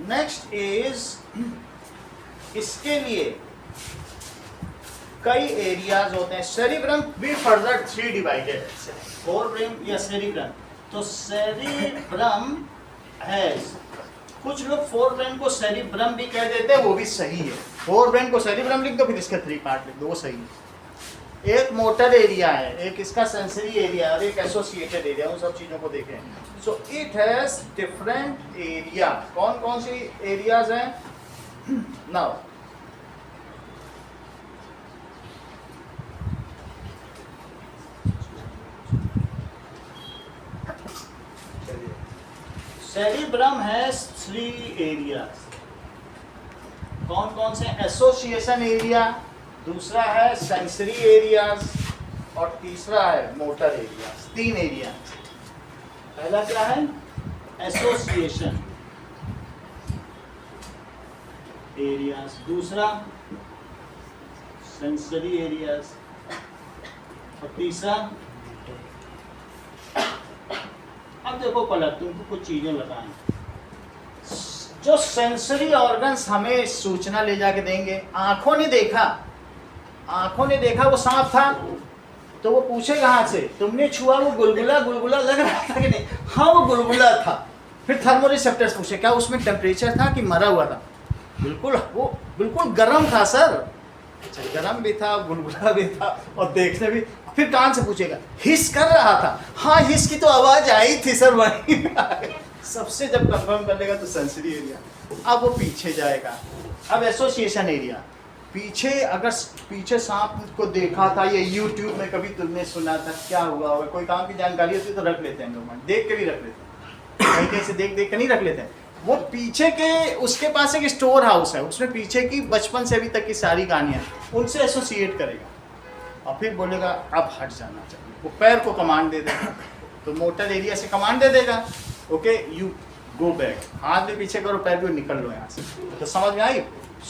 next is, इसके लिए कई एरियाज होते हैं। सेरिब्रम भी फर्दर 3 डिवाइडेड है, फोर ब्रेन या सेरिब्रम। तो सेरिब्रम है, कुछ लोग फोर ब्रेन को सेरिब्रम भी कह देते हैं, वो भी सही है। फोर ब्रेन को सेरिब्रम लिख दो, फिर इसके 3 पार्ट लिख दो, वो सही है। एक मोटर एरिया है, एक इसका सेंसरी एरिया और एक एसोसिएटेड एरिया, उन सब चीजों को देखें। So it has different area. कौन कौन सी एरियाज हैं? Now cerebrum has 3 areas. कौन कौन से? एसोसिएशन एरिया, दूसरा है सेंसरी एरियाज और तीसरा है मोटर एरियाज। 3 एरिया। पहला क्या है? एसोसिएशन एरियाज, दूसरा सेंसरी एरियाज और तीसरा। अब देखो पलक, तुमको कुछ चीजें बताएं। जो सेंसरी ऑर्गन्स हमें सूचना ले जाके देंगे, आंखों ने देखा, आंखों ने देखा वो सांप था, तो वो पूछे कहाँ से? तुमने छुआ, वो गुलगुला गुलगुला लग रहा था कि नहीं? हाँ वो गुलगुला था। फिर थर्मोरिसेप्टर्स पूछे, क्या उसमें टेम्परेचर था कि मरा हुआ था? बिल्कुल, वो बिल्कुल गर्म था सर। अच्छा, गर्म भी था, गुलगुला भी था और देखने भी। फिर कान से पूछेगा, हिस कर रहा था? हाँ हिस की तो आवाज आई थी सर, वहीं सबसे जब कंफर्म कर लेगा तो सेंसरी एरिया। अब वो पीछे जाएगा। अब एसोसिएशन एरिया, पीछे अगर पीछे सांप को देखा था, ये यूट्यूब में कभी तुमने सुना था, क्या हुआ होगा? कोई काम की जानकारी होती है तो रख लेते हैं लोग, देख के भी रख लेते हैं, कहीं कहीं से देख देख के नहीं रख लेते हैं। वो पीछे के, उसके पास एक स्टोर हाउस है, उसमें पीछे की बचपन से अभी तक की सारी कहानियाँ, उनसे एसोसिएट करेगा और फिर बोलेगा अब हट जाना चाहिए। वो पैर को कमांड दे देगा, तो मोटर एरिया से कमांड दे देगा, ओके यू गो बैक, हाथ भी पीछे करो, पैर भी निकल लो यहाँ से। तो समझ में आई?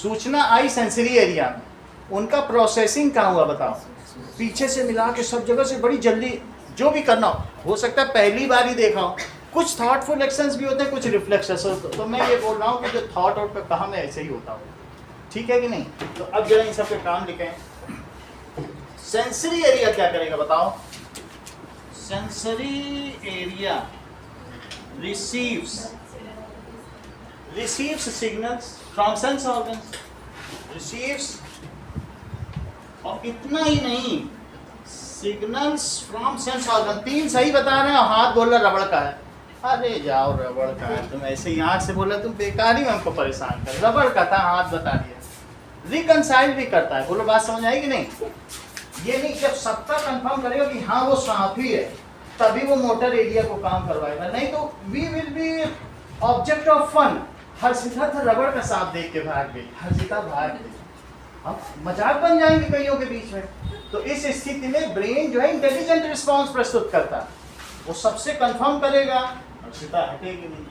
सूचना आई सेंसरी एरिया में, उनका प्रोसेसिंग कहाँ हुआ बताओ? पीछे से मिला के सब जगह से बड़ी जल्दी जो भी करना हो सकता है पहली बार ही देखा हो। कुछ थॉटफुल एक्शंस भी होते हैं, कुछ रिफ्लेक्शंस। तो मैं ये बोल रहा हूँ कि जो थॉट आउट पे कहा मैं ऐसे ही होता हो, ठीक है कि नहीं? तो अब जरा इन सब पे काम लिखें। सेंसरी एरिया क्या करेगा बताओ? Sensory area receives signals from sense organs, receives, और इतना ही नहीं, signals from sense organ। 3 सही बता रहे हैं और हाथ बोल रहा रबड़ का है। अरे जाओ, रबड़ का है, तुम ऐसे ही आँख से बोला, तुम बेकार ही हमको परेशान कर। रबड़ का था, हाथ बता दिया। रिकनसाइल भी करता है, बोलो बात समझ आएगी नहीं? ये नहीं, जब सबका कंफर्म करेगा कि हाँ वो सांप ही है, तभी वो मोटर एरिया को काम करवाएगा, नहीं तो we will be object of fun. Harshita था, रबड़ का सांप देख के भाग गई, हर्षिता भाग गई, हम मजाक बन जाएंगे कईयों के बीच में। तो इस स्थिति में ब्रेन जो है इंटेलिजेंट रिस्पॉन्स प्रस्तुत करता है, वो सबसे कंफर्म करेगा, हर्षिता हटेगी नहीं।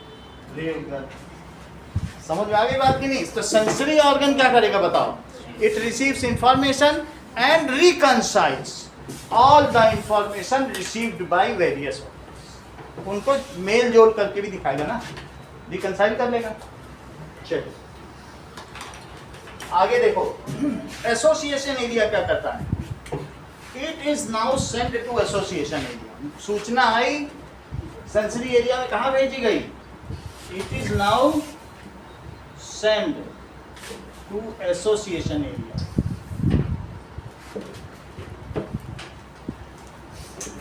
समझ में आ गई बात की नहीं? तो सेंसरी ऑर्गन क्या करेगा बताओ? It receives information and reconciles all the information received by various organs। उनको मेल जोल करके भी दिखाएगा ना, रिकनसाइल कर लेगा। चलिए आगे देखो, एसोसिएशन एरिया क्या करता है? It is now send to association area. सूचना आई सेंसरी एरिया में, कहाँ भेजी गई? It is now send to association area.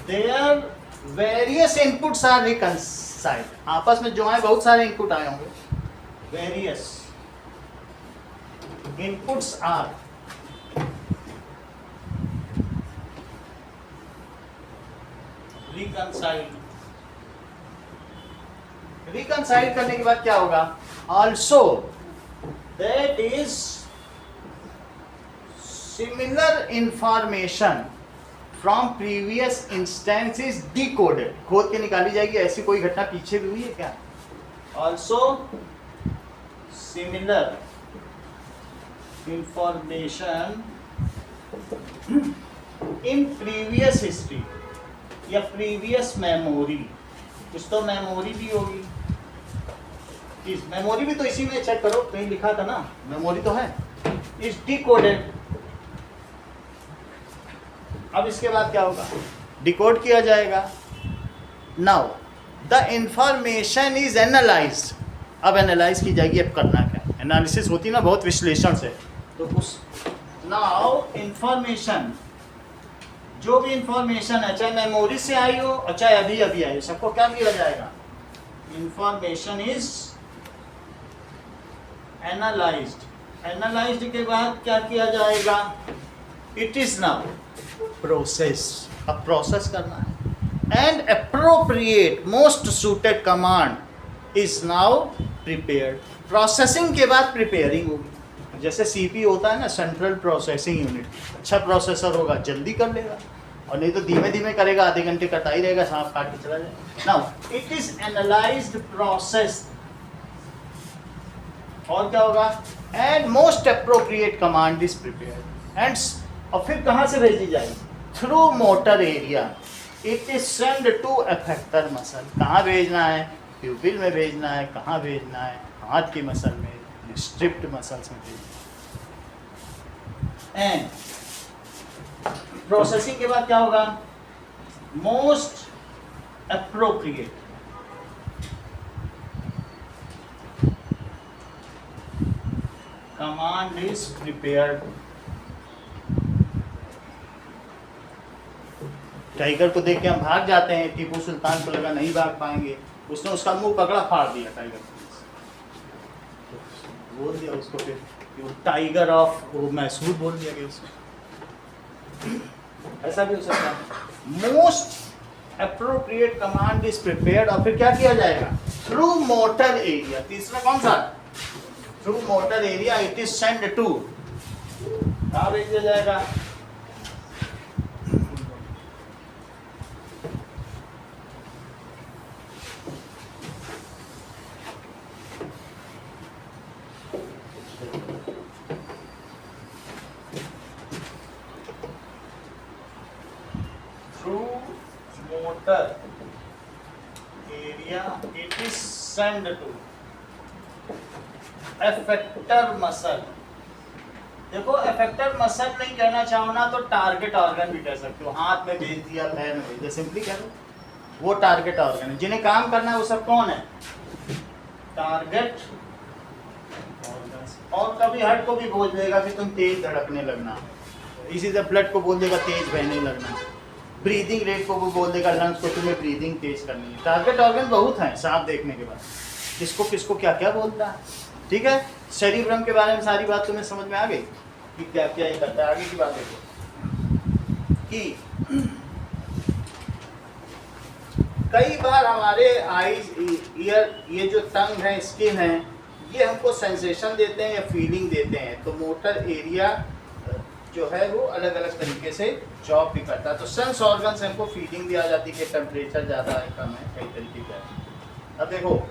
Their various inputs are reconciled। आपस में जो है बहुत सारे इनपुट आए होंगे। Various inputs are रिकंसाइल करने के बाद क्या होगा? Also that is similar information from previous instance is decoded. खोद के निकाली जाएगी। ऐसी कोई घटना पीछे भी हुई है क्या? Also similar information in previous history या प्रीवियस मेमोरी। कुछ तो मेमोरी भी होगी। इस मेमोरी भी तो इसी में चेक करो, कहीं लिखा था ना, मेमोरी तो है। Is decoded. अब इसके बाद क्या होगा? डिकोड किया जाएगा। Now the information is analysed. अब एनालाइज की जाएगी। अब करना क्या? एनालिसिस होती है ना बहुत विश्लेषण से, तो उस नाउ इंफॉर्मेशन, जो भी इंफॉर्मेशन है, चाहे मेमोरी से आई हो और चाहे अभी अभी आई हो, सबको क्या किया जाएगा? Information is analysed. एनालाइज्ड के बाद क्या किया जाएगा? It is now process. अब प्रोसेस करना है। And appropriate most suited command is now prepared. Processing के बाद प्रिपेयरिंग होगी। जैसे सीपी होता है ना, सेंट्रल प्रोसेसिंग यूनिट, अच्छा प्रोसेसर होगा जल्दी कर लेगा, और नहीं तो धीमे धीमे करेगा, आधे घंटे करता ही रहेगा, सांप काट के चला जाएगा। Now it is analysed, process, और क्या होगा? And most appropriate command is prepared. And और फिर कहाँ से भेजी जाएगी? Through motor area it is send to effector muscle. कहाँ भेजना है? प्यूपिल में भेजना है। कहाँ भेजना है? हाथ की मसल में, स्ट्रिप्ड मसल्स में भेजना। एंड प्रोसेसिंग के बाद क्या होगा? Most appropriate command is prepared. Tiger को देख के हम भाग जाते हैं, टीपू सुल्तान को लगा नहीं भाग पाएंगे, उसने उसका मुंह पकड़ा, फाड़ दिया टाइगर को, बोल दिया उसको, फिर टाइगर ऑफ वो मैसूर बोल दिया गया उसको। ऐसा भी हो सकता है। Most appropriate command is prepared, और फिर क्या किया जाएगा? Through motor area. तीसरा कौन सा? Through motor area it is send to, कहाँ भेज दिया जाएगा? motor area it is sent to effector muscle। देखो effector muscle नहीं कहना चाहो ना तो टारगेट ऑर्गन भी कह सकते हो। हाथ में भेज दिया, पैर में भेज दिया, सिंपली कह दो वो टारगेट ऑर्गन है। जिन्हें काम करना है वो सब कौन है? Target organ. और कभी हार्ट को भी बोल देगा कि तुम तेज धड़कने लगना, इसी से ब्लड को बोल देगा तेज बहने लगना, ब्रीदिंग रेट को भी बोल देगा लंग्स को तुम्हें ब्रीदिंग तेज करनी है। टारगेट ऑर्गन बहुत हैं सांप देखने के बाद, किसको किसको क्या क्या बोलता है। ठीक है, सेरिब्रम के बारे में सारी बात तुम्हें समझ में आ गई कि क्या क्या ये करता है। आगे की बात देखो कि कई बार हमारे आईज, ईयर, ये जो टंग है, स्किन है, ये हमको सेंसेशन देते हैं या फीलिंग देते हैं। तो मोटर एरिया जो है वो अलग अलग तरीके से जॉब भी करता है। तो सेंस ऑर्गन से हमको फीलिंग दी आ जाती है कि टेम्परेचर ज़्यादा है, कम है, कई तरीके का। अब देखो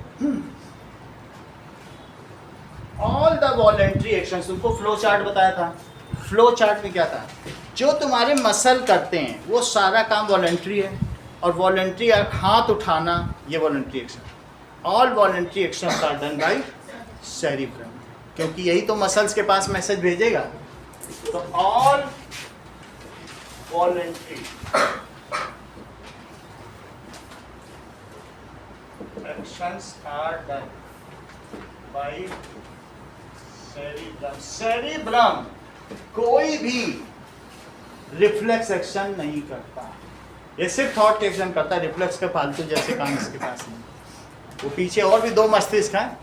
ऑल द वॉलेंट्री एक्शंस, तुमको फ्लो चार्ट बताया था। फ्लो चार्ट में क्या था? जो तुम्हारे मसल करते हैं वो सारा काम वॉलेंट्री है, और वॉलेंट्री हाथ उठाना ये voluntary action. All voluntary actions are done by cerebrum, क्योंकि यही तो मसल्स के पास मैसेज भेजेगा। तो all voluntary actions are done by cerebrum. Cerebrum कोई भी रिफ्लेक्स एक्शन नहीं करता, ये सिर्फ थॉट एक्शन करता है। रिफ्लेक्स के फालतू जैसे काम इसके पास नहीं। वो पीछे और भी दो मस्तिष्क हैं,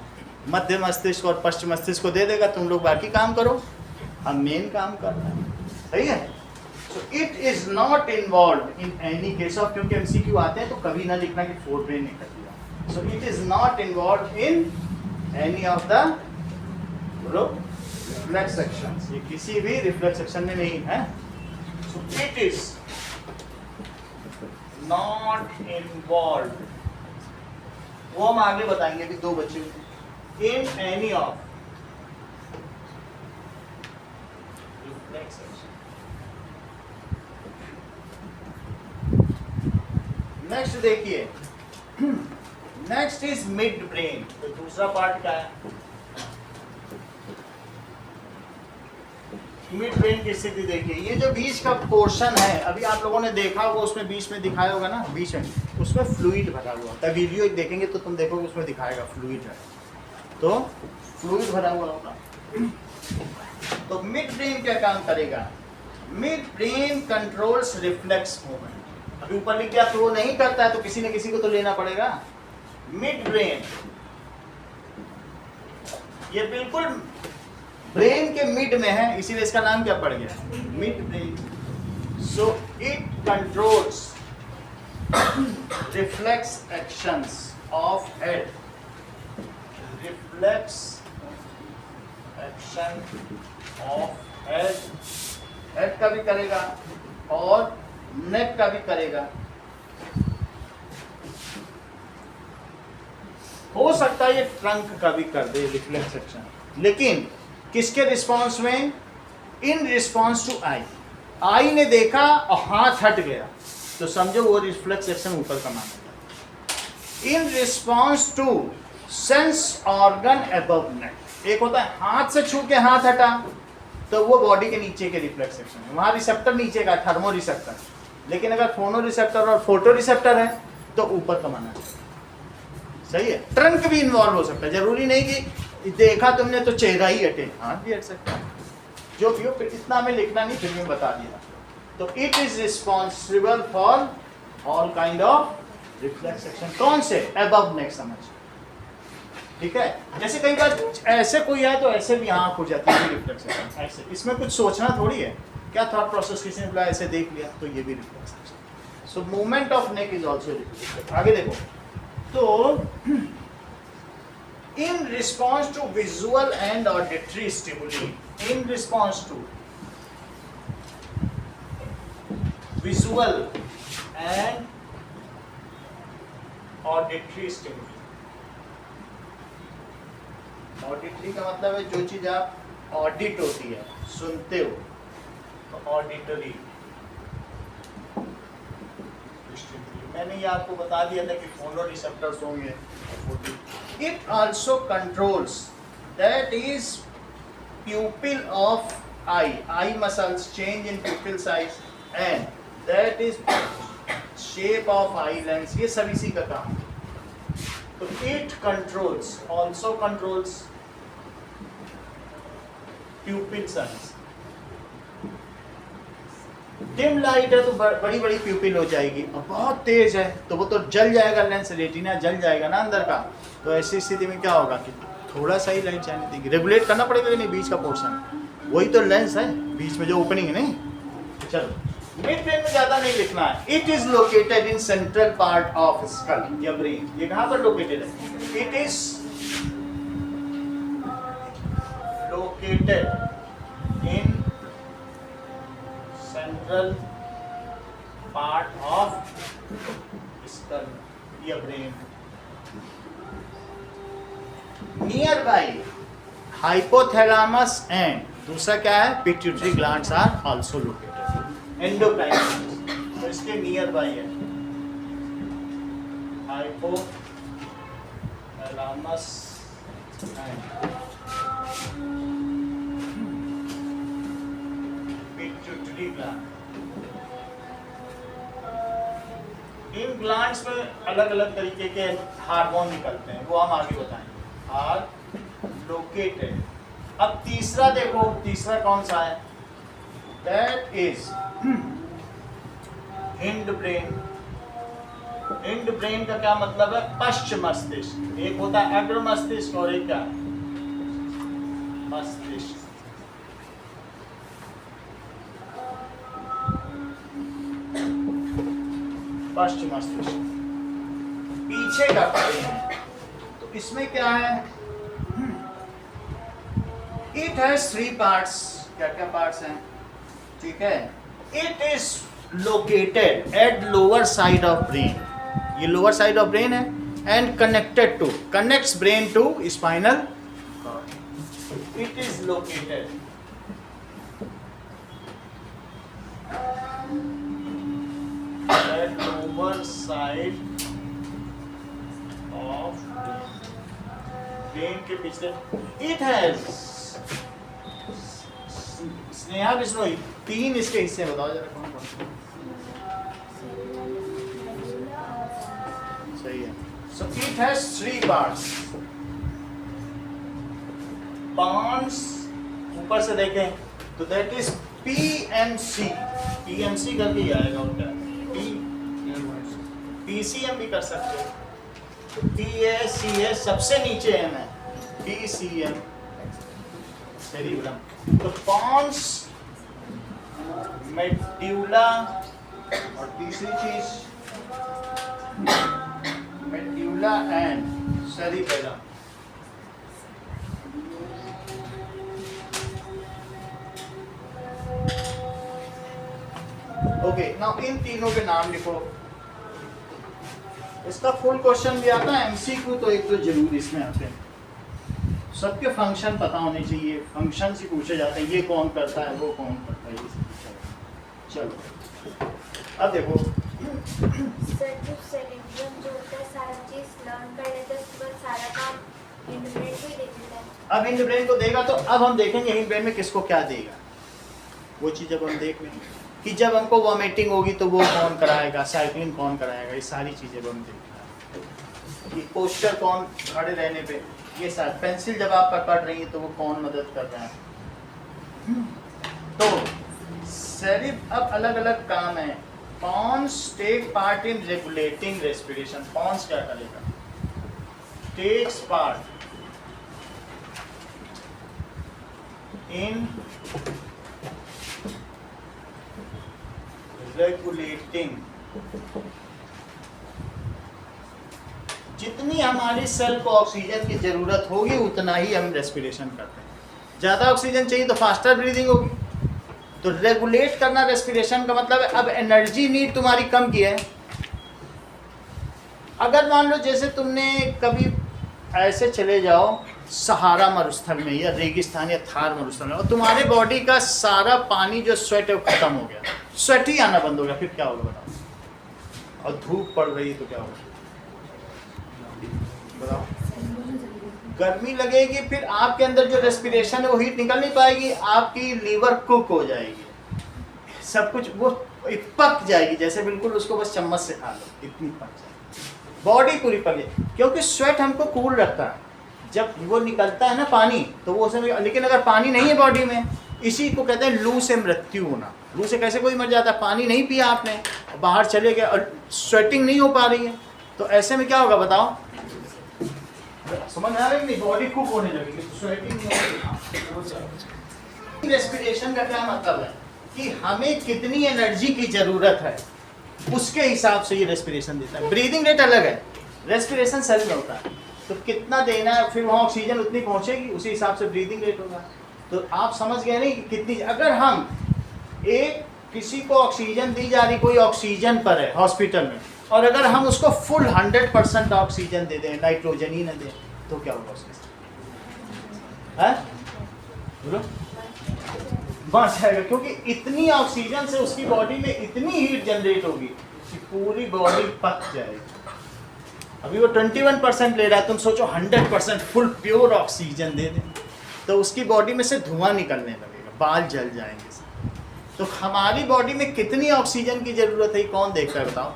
मध्य मस्तिष्क और पश्चिम मस्तिष्क को दे देगा, तुम लोग बाकी काम करो, हम मेन काम कर रहे हैं। सही है। So it is not involved in any case of, क्योंकि MCQ आते हैं तो कभी ना लिखना कि फोर ब्रेन नहीं कर दिया. So it is not involved in any of the reflex sections. ये किसी भी reflex section में नहीं है. So it is not involved. वो हम आगे बताएंगे कि दो बच्चे in any of reflex section. Next देखिए, नेक्स्ट इज मिड ब्रेन. तो दूसरा पार्ट क्या है? मिड ब्रेन की स्थिति देखिए. ये जो बीच का पोर्शन है, अभी आप लोगों ने देखा होगा, उसमें बीच में दिखाया होगा ना, बीच में उसमें फ्लूइड भरा हुआ होता है. वीडियो एक देखेंगे तो तुम देखोगे उसमें दिखाएगा फ्लूइड है, तो फ्लूइड भरा हुआ होगा. तो मिड ब्रेन क्या काम करेगा? Mid brain controls reflex movement. अभी ऊपर लिख दिया तो वो नहीं करता है, तो किसी न किसी को तो लेना पड़ेगा. मिड ब्रेन, ये बिल्कुल ब्रेन के मिड में है, इसीलिए इसका नाम क्या पड़ गया? Mid brain. So it controls reflex actions of head. Reflex action of head, head का भी करेगा और नेक का भी करेगा. हो सकता है ये ट्रंक का भी कर दे रिफ्लेक्स एक्शन, लेकिन किसके रिस्पॉन्स में? इन रिस्पॉन्स टू आई. आई ने देखा और हाथ हट गया तो समझो वो रिफ्लेक्स एक्शन ऊपर का माना. In response to sense organ above neck. एक होता है हाथ से छू के हाथ हटा, तो वो बॉडी के नीचे के रिफ्लेक्स एक्शन है, वहां रिसेप्टर नीचे का, थर्मो रिसेप्टर. लेकिन अगर फोनो रिसेप्टर और फोटो रिसेप्टर है तो ऊपर का माना. सही है. ट्रंक भी इन्वॉल्व हो सकता है, जरूरी नहीं कि देखा तुमने तो चेहरा ही हटे, हाथ भी हट सकता है. जो भी हो, इतना हमें लिखना नहीं, फिर भी बता दिया. तो it is responsible for all kind of reflex action. कौन से? अबव नेक समझ. ठीक है. जैसे कई बार ऐसे कोई है तो ऐसे भी आंख हो जाती है रिफ्लेक्स एक्शन, ऐसे. इसमें कुछ सोचना थोड़ी है, क्या थॉट प्रोसेस, किसी ने बोला ऐसे देख लिया तो ये भी reflex action. So movement of neck is also reflex. आगे देखो. तो in response to visual and auditory stimuli, in response to visual and auditory stimuli. Auditory का मतलब है जो चीज आप ऑडिट होती है, सुनते हो, तो ऑडिटरी. मैंने ये आपको बता दिया था कि फोनो रिसेप्टर्स होंगे. It also controls, that is प्यूपिल of I. Eye muscles change in प्यूपिल size and that is shape of eye lens. ये सब इसी का काम. तो it controls, also controls प्यूपिल size. Dim light है तो बड़ी बड़ी प्यूपिल हो जाएगी, और बहुत तेज है तो वो तो जल जाएगा, लेंस रेटिना जल जाएगा ना अंदर का. तो ऐसी स्थिति में क्या होगा कि थोड़ा सा ही लाइट जाने देंगे. रेगुलेट करना पड़ेगा कि नहीं, बीच का पोर्शन, वही तो लेंस है, बीच में जो ओपनिंग है. नहीं, चलो मिड ब्रेन में ज्यादा नहीं लिखना है. It is located in central part of skull या ब्रेन. ये कहाँ पर लोकेटेड है? It is located in central part of skull या brain. Near by hypothalamus and दूसरा क्या है? Pituitary glands are also located. Endocrine, तो इसके नियर बाई है हाइपोथैलेमस एंड पिट्यूटरी ग्लैंड. इन ग्लैंड्स में अलग अलग तरीके के हार्मोन निकलते हैं, वो हम आगे बताएंगे. Are located. अब तीसरा देखो, तीसरा कौन सा है? That is hindbrain. Hindbrain का क्या मतलब है? पश्च मस्तिष्क. एक होता है अग्र मस्तिष्क और एक क्या? मस्तिष्क. पश्चिम मस्तिष्क, पीछे का ब्रेन है। तो इसमें क्या है, इट हैज 3 पार्ट्स। क्या क्या पार्ट्स हैं, ठीक है। It is located at lower side of brain, ये लोअर साइड ऑफ ब्रेन है, and connected to, connects brain to spinal cord. It is located at lower side of brain के पिछले। It has, Sneha Bishnoi 3 इसके हिस्से बताओ जरा कौन कौन से। सही है। So it has 3 parts। pons ऊपर से देखें तो that is PMC, PMC करके ही आएगा उनका, PCM भी कर सकते हो, PACS सबसे नीचे है मैं, PCM सेरिब्रम। तो pons, मेड्यूला, और तीसरी चीज medulla and cerebellum. Okay, now in तीनों के नाम लिखो। इसका फुल क्वेश्चन भी आता है, एमसीक्यू तो एक तो जरूर इसमें आते हैं। सबके फंक्शन पता होने चाहिए, फंक्शन से पूछे जाते हैं, ये कौन करता है, वो कौन करता है, ये सब पूछा जाता है। चलो अब देखो, सर जो सेरिब्रम जो होता है सारा चीज लर्न कर लेता है, उसके बाद सारा काम हिंड ब्रेन को ही दे देता है। अब हिंड ब्रेन को देगा तो अब हम देखेंगे हिंड ब्रेन में किसको क्या देगा, वो चीज़ जब हम देख लेंगे कि जब हमको वॉमिटिंग होगी तो वो कौन कराएगा, साइक्लिंग कौन कराएगा, ये सारी चीज़ें हम देखेंगे। कि पोस्चर कौन खड़े रहने पे, ये सारा पेंसिल जब आप पकड़ रही है तो वो कौन मदद कर रहा है। तो सेरिब अब अलग अलग काम है। Pons take part in regulating respiration. Pons क्या करेगा, टेक्स पार्ट इन रेगुलेटिंग, जितनी हमारी सेल को ऑक्सीजन की जरूरत होगी उतना ही हम रेस्पिरेशन करते हैं। ज़्यादा ऑक्सीजन चाहिए तो फास्टर ब्रीदिंग होगी। तो रेगुलेट करना रेस्पिरेशन का मतलब है, अब एनर्जी नीड तुम्हारी कम की है। अगर मान लो जैसे तुमने कभी ऐसे चले जाओ सहारा मरुस्थल में या रेगिस्तान या थार मरुस्थल में, और तुम्हारे बॉडी का सारा पानी जो स्वेट है वो खत्म हो गया, स्वेट ही आना बंद हो गया, फिर क्या होगा बताओ। और धूप पड़ रही तो क्या होगा बताओ, गर्मी लगेगी, फिर आपके अंदर जो रेस्पिरेशन है वो हीट निकल नहीं पाएगी, आपकी लीवर कुक हो जाएगी, सब कुछ वो पक जाएगी, जैसे बिल्कुल उसको बस चम्मच से खा लो, इतनी पक जाएगी बॉडी पूरी पक जाएगी। क्योंकि स्वेट हमको कूल रखता है, जब वो निकलता है ना पानी तो वो उसमें, लेकिन अगर पानी नहीं है बॉडी में, इसी को कहते हैं लू से मृत्यु होना। लू से कैसे कोई मर जाता है, पानी नहीं पिया आपने, बाहर चले गए और स्वेटिंग नहीं हो पा रही है, तो ऐसे में क्या होगा बताओ, समझ में आ रही नहीं, बॉडी कुक होने लगेगी, स्वेटिंग नहीं होगी। रेस्पिरेशन का क्या मतलब है कि हमें कितनी एनर्जी की जरूरत है उसके हिसाब से ये रेस्पिरेशन देता है। ब्रीदिंग रेट अलग है, रेस्पिरेशन सेल में होता है, तो कितना देना है, फिर वहाँ ऑक्सीजन उतनी पहुँचेगी, उसी हिसाब से ब्रीदिंग रेट होगा। तो आप समझ गए नहीं कि कितनी, अगर हम एक किसी को ऑक्सीजन दी जा रही, कोई ऑक्सीजन पर है हॉस्पिटल में, और अगर हम उसको फुल 100% ऑक्सीजन दे दें, नाइट्रोजन ही न दें, तो क्या होगा उसके साथ, है बोलो, बढ़ जाएगा। क्योंकि इतनी ऑक्सीजन से उसकी बॉडी में इतनी हीट जनरेट होगी कि पूरी बॉडी पक जाएगी। अभी वो 21% ले रहा है, तुम सोचो 100% फुल प्योर ऑक्सीजन दे दें तो उसकी बॉडी में से धुआं निकलने लगेगा, बाल जल जाएंगे। तो हमारी बॉडी में कितनी ऑक्सीजन की ज़रूरत है कौन देखता है बताओ।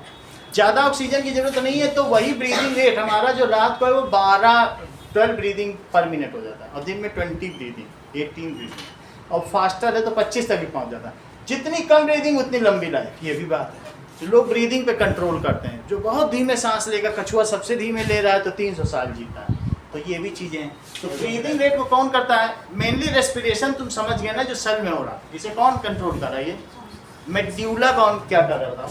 ज़्यादा ऑक्सीजन की ज़रूरत नहीं है तो वही ब्रीदिंग रेट हमारा जो रात को है वो 12 ब्रीदिंग पर मिनट हो जाता है, और दिन में 20 ब्रीदिंग, 18 ब्रीदिंग, और फास्टर है तो 25 तक भी पहुँच जाता है। जितनी कम ब्रीदिंग उतनी लंबी लाइफ, ये भी बात है। तो लोग ब्रीदिंग पे कंट्रोल करते हैं, जो बहुत धीमे सांस लेगा, कछुआ सबसे धीमे ले रहा है तो 300 साल जीता है। तो ये भी चीज़ें हैं। तो ब्रीदिंग रेट को कौन करता है, मेनली रेस्पिरेशन तुम समझ गए ना, जो सेल में हो रहा है, इसे कौन कंट्रोल कर रहा है, ये मेड्यूला कौन क्या कर रहा था।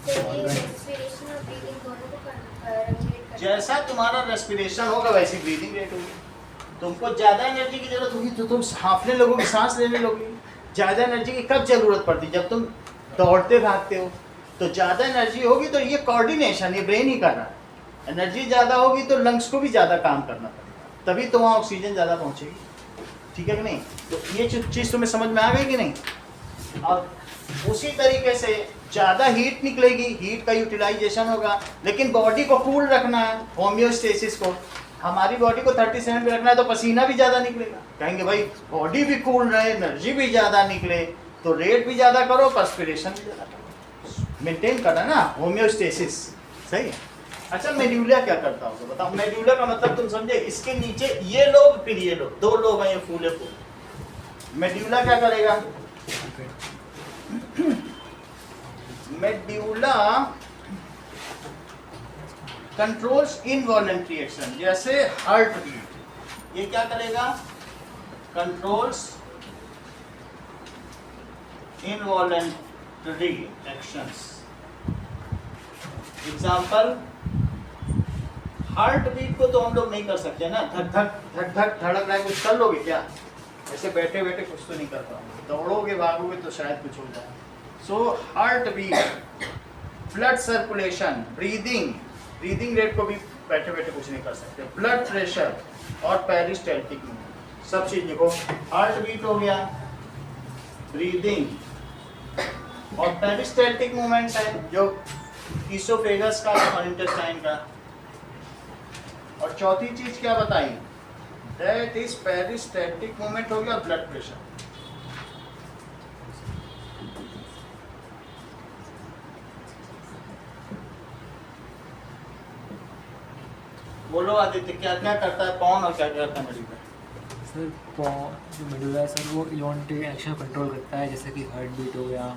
तो ये रेस्पिरेशन और ब्रीदिंग दोनों को रेगुलेट करता है। जैसा तुम्हारा रेस्पिरेशन होगा वैसी ब्रीदिंग रेट होगी। तुमको ज़्यादा एनर्जी की जरूरत होगी तो तुम हांफने लगोगे, सांस लेने लगोगे। ज़्यादा एनर्जी की कब जरूरत पड़ती है? जब तुम दौड़ते भागते हो तो ज़्यादा एनर्जी होगी तो ये कोऑर्डिनेशन, ये ब्रेन ही कर रहा है। एनर्जी ज़्यादा होगी तो लंग्स को भी ज़्यादा काम करना पड़ेगा, तभी तो वहाँ ऑक्सीजन ज़्यादा पहुँचेगी। ठीक है कि नहीं? तो ये चीज़ तुम्हें समझ में आ गई कि नहीं? और उसी तरीके से ज़्यादा हीट निकलेगी, हीट का यूटिलाइजेशन होगा, लेकिन बॉडी को कूल रखना है, होम्योस्टेसिस को। हमारी बॉडी को 37 पे रखना है तो पसीना भी ज़्यादा निकलेगा। कहेंगे भाई बॉडी भी कूल रहे, एनर्जी भी ज़्यादा निकले, तो रेट भी ज़्यादा करो, पर्सपिरेशन भी ज़्यादा करो, मेंटेन करना ना होम्योस्टेसिस। सही है। अच्छा, मेड्यूला क्या करता होगा बताओ? मेड्यूला का मतलब तुम समझे, इसके नीचे ये लोग फिर ये लोग, दो लोग हैं ये फूले फूल। मेड्यूला क्या करेगा? मेड्यूला कंट्रोल्स इनवॉलेंट्री एक्शन, जैसे हार्ट बीट। ये क्या करेगा? Controls involuntary actions. Example, heart beat को तो हम लोग नहीं कर सकते ना, धक धक धक धक धड़क रहा है, कुछ कर लोगे क्या? ऐसे बैठे बैठे कुछ तो नहीं कर पाओगे, दौड़ोगे भागोगे तो शायद कुछ हो जाए। So heart beat, blood circulation, breathing rate को भी बैठे बैठे कुछ नहीं कर सकते, ब्लड प्रेशर और पेरिस्टैल्टिक मूवमेंट, सब चीज देखो। हार्ट बीट हो गया, ब्रीदिंग और पेरिस्टैल्टिक मूवमेंट है जो ईसोफेगस का और इंटेस्टाइन का। और चौथी चीज क्या बताई? दैट इज पेरिस्टैल्टिक मूवमेंट हो गया, ब्लड प्रेशर। बोलो आदित्य, क्या क्या करता है पॉन और क्या क्या करता है मेडुला? सर जो मेडुला है सर, वो इलेक्ट्रिक एक्शन कंट्रोल करता है, जैसे कि हार्ट बीट हो गया,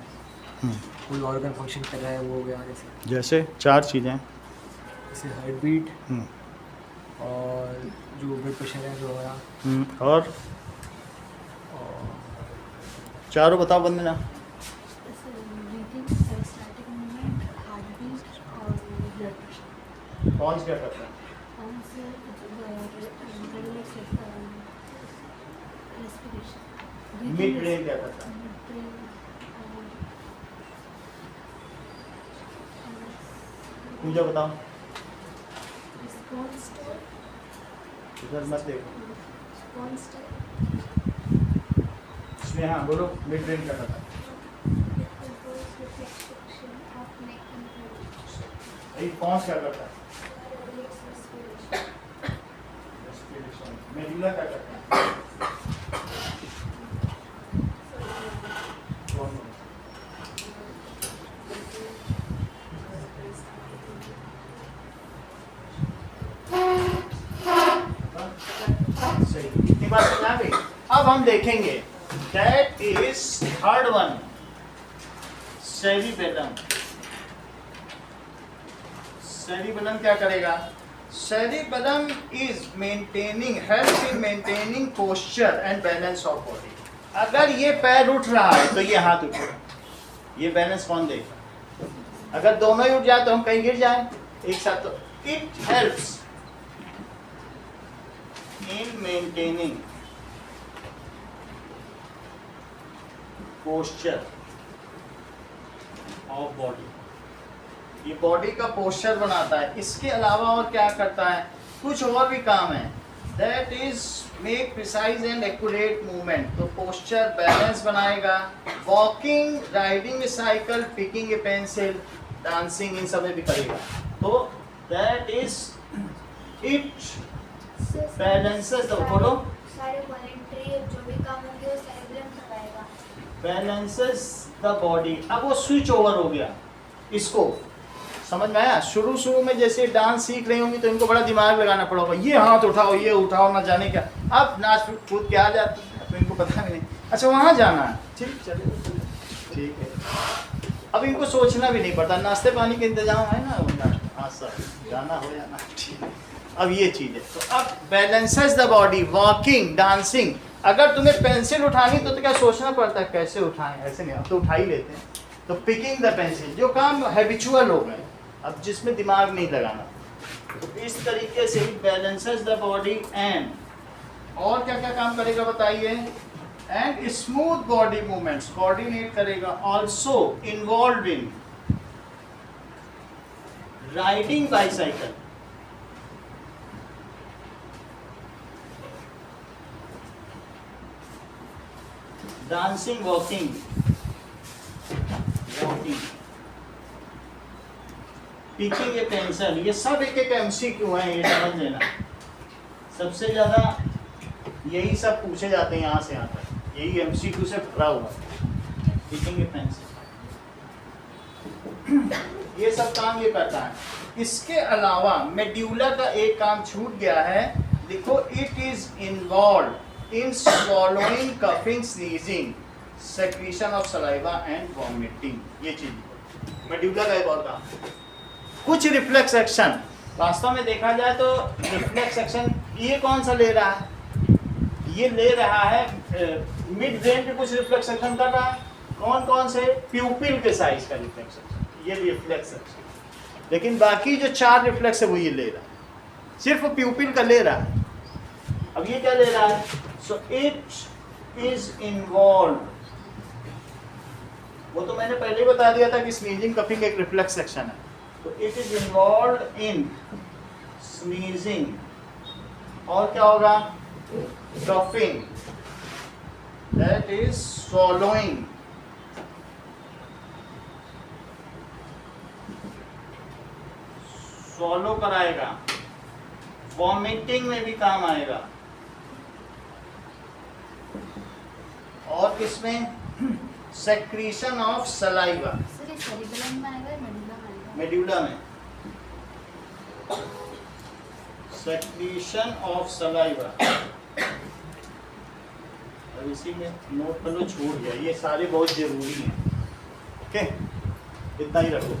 कोई ऑर्गन फंक्शन कर रहा है वो हो गया, जैसे चार चीजें, जैसे हार्ट बीट और जो ब्लड प्रेशर है जो हो गया, और चारों बताओ वंदना। कौन क्या करता है? मिड ब्रेन क्या करता है? पूजा बताओ। इधर मत देखो, इसमें हाँ बोलो, मिड ब्रेन क्या करता है? कौन क्या करता है? मेडुला क्या करता है? सही, इतनी बात समझ आ गई। अब हम देखेंगे that is third one, cerebellum. Cerebellum क्या करेगा? Cerebellum is maintaining, help in maintaining posture and balance of body. अगर ये पैर उठ रहा है तो ये हाथ उठेगा, ये बैलेंस कौन देगा? अगर दोनों ही उठ जाए तो हम कहीं गिर जाए एक साथ, तो it helps in maintaining posture of body। ये बॉडी का पोस्चर बनाता है। इसके अलावा और क्या करता है? कुछ और भी काम है। That is make precise and accurate movement. तो पोस्चर बैलेंस बनाएगा, walking, riding a cycle, picking a pencil, dancing, इन सब में भी करेगा। तो that is it balances the, बोलो, सारे वॉलंटरी जो भी काम होंगे वो सेरिबेलम करवाएगा। Balances the body. अब वो स्विच ओवर हो गया, इसको समझ में आया? शुरू में जैसे डांस सीख रही होंगी तो इनको बड़ा दिमाग लगाना पड़ेगा, ये हाथ उठाओ, ये उठाओ, ना जाने क्या। अब नाच कूद के आ जाती है तो इनको पता भी नहीं, अच्छा वहाँ जाना है, ठीक चलिए ठीक है। अब इनको सोचना भी नहीं पड़ता, नाश्ते पानी का इंतजाम है ना, हाँ सर जाना हो जाना, ठीक है। अब ये चीज़ है। तो अब balances the body, walking, dancing. अगर तुम्हें पेंसिल उठानी तो क्या सोचना पड़ता है कैसे उठाएं? ऐसे नहीं, अब तो उठा ही लेते हैं। तो पिकिंग द पेंसिल जो काम हैबिचुअल हो गए, अब जिसमें दिमाग नहीं लगाना, तो इस तरीके से बैलेंसेस द बॉडी एंड, और क्या क्या काम करेगा बताइए, and smooth body movements coordinate करेगा, also involve in riding bicycle, dancing, walking, picking a pencil, ये सब एक एक एमसीक्यू हैं, ये समझ लेना। सबसे ज़्यादा यही सब पूछे जाते हैं यहाँ से यहाँ तक, यही एमसीक्यू से भरा हुआ है। पिकिंग ए पेंसिल, ये सब काम ये करता है। इसके अलावा मेड्यूला का एक काम छूट गया है, देखो, it is involve in swallowing, coughing, sneezing, secretion of saliva and vomiting, ये चीज मेड्यूला का एक और काम। कुछ रिफ्लेक्स एक्शन, वास्तव में देखा जाए तो रिफ्लेक्स एक्शन ये कौन सा ले रहा है, ये ले रहा है मिड ब्रेन पे कुछ रिफ्लेक्स एक्शन कर रहा है। कौन कौन से, प्यूपिल के साइज का रिफ्लेक्स एक्शन, ये रिफ्लेक्स एक्शन। लेकिन बाकी जो 4 रिफ्लेक्स है वो ये ले रहा है, सिर्फ प्यूपिल का ले रहा है। अब ये क्या ले रहा है, सो इट इज इन्वॉल्व, वो तो मैंने पहले ही बता दिया था कि स्नीजिंग कफिंग एक रिफ्लेक्स एक्शन है, तो it is involve in sneezing, और क्या होगा, coughing, that is swallowing, swallow कराएगा, वॉमिटिंग में भी काम आएगा, और किसमें, सेक्रीशन ऑफ सलाइवा, सर ये सेरिबेलम में आएगा या मेडुला में आएगा? मेड्यूला में, सेक्रीशन ऑफ सलाइवा। अब इसी में नोट कर लो, छूट गया, ये सारे बहुत जरूरी हैं। ओके, इतना ही रखो।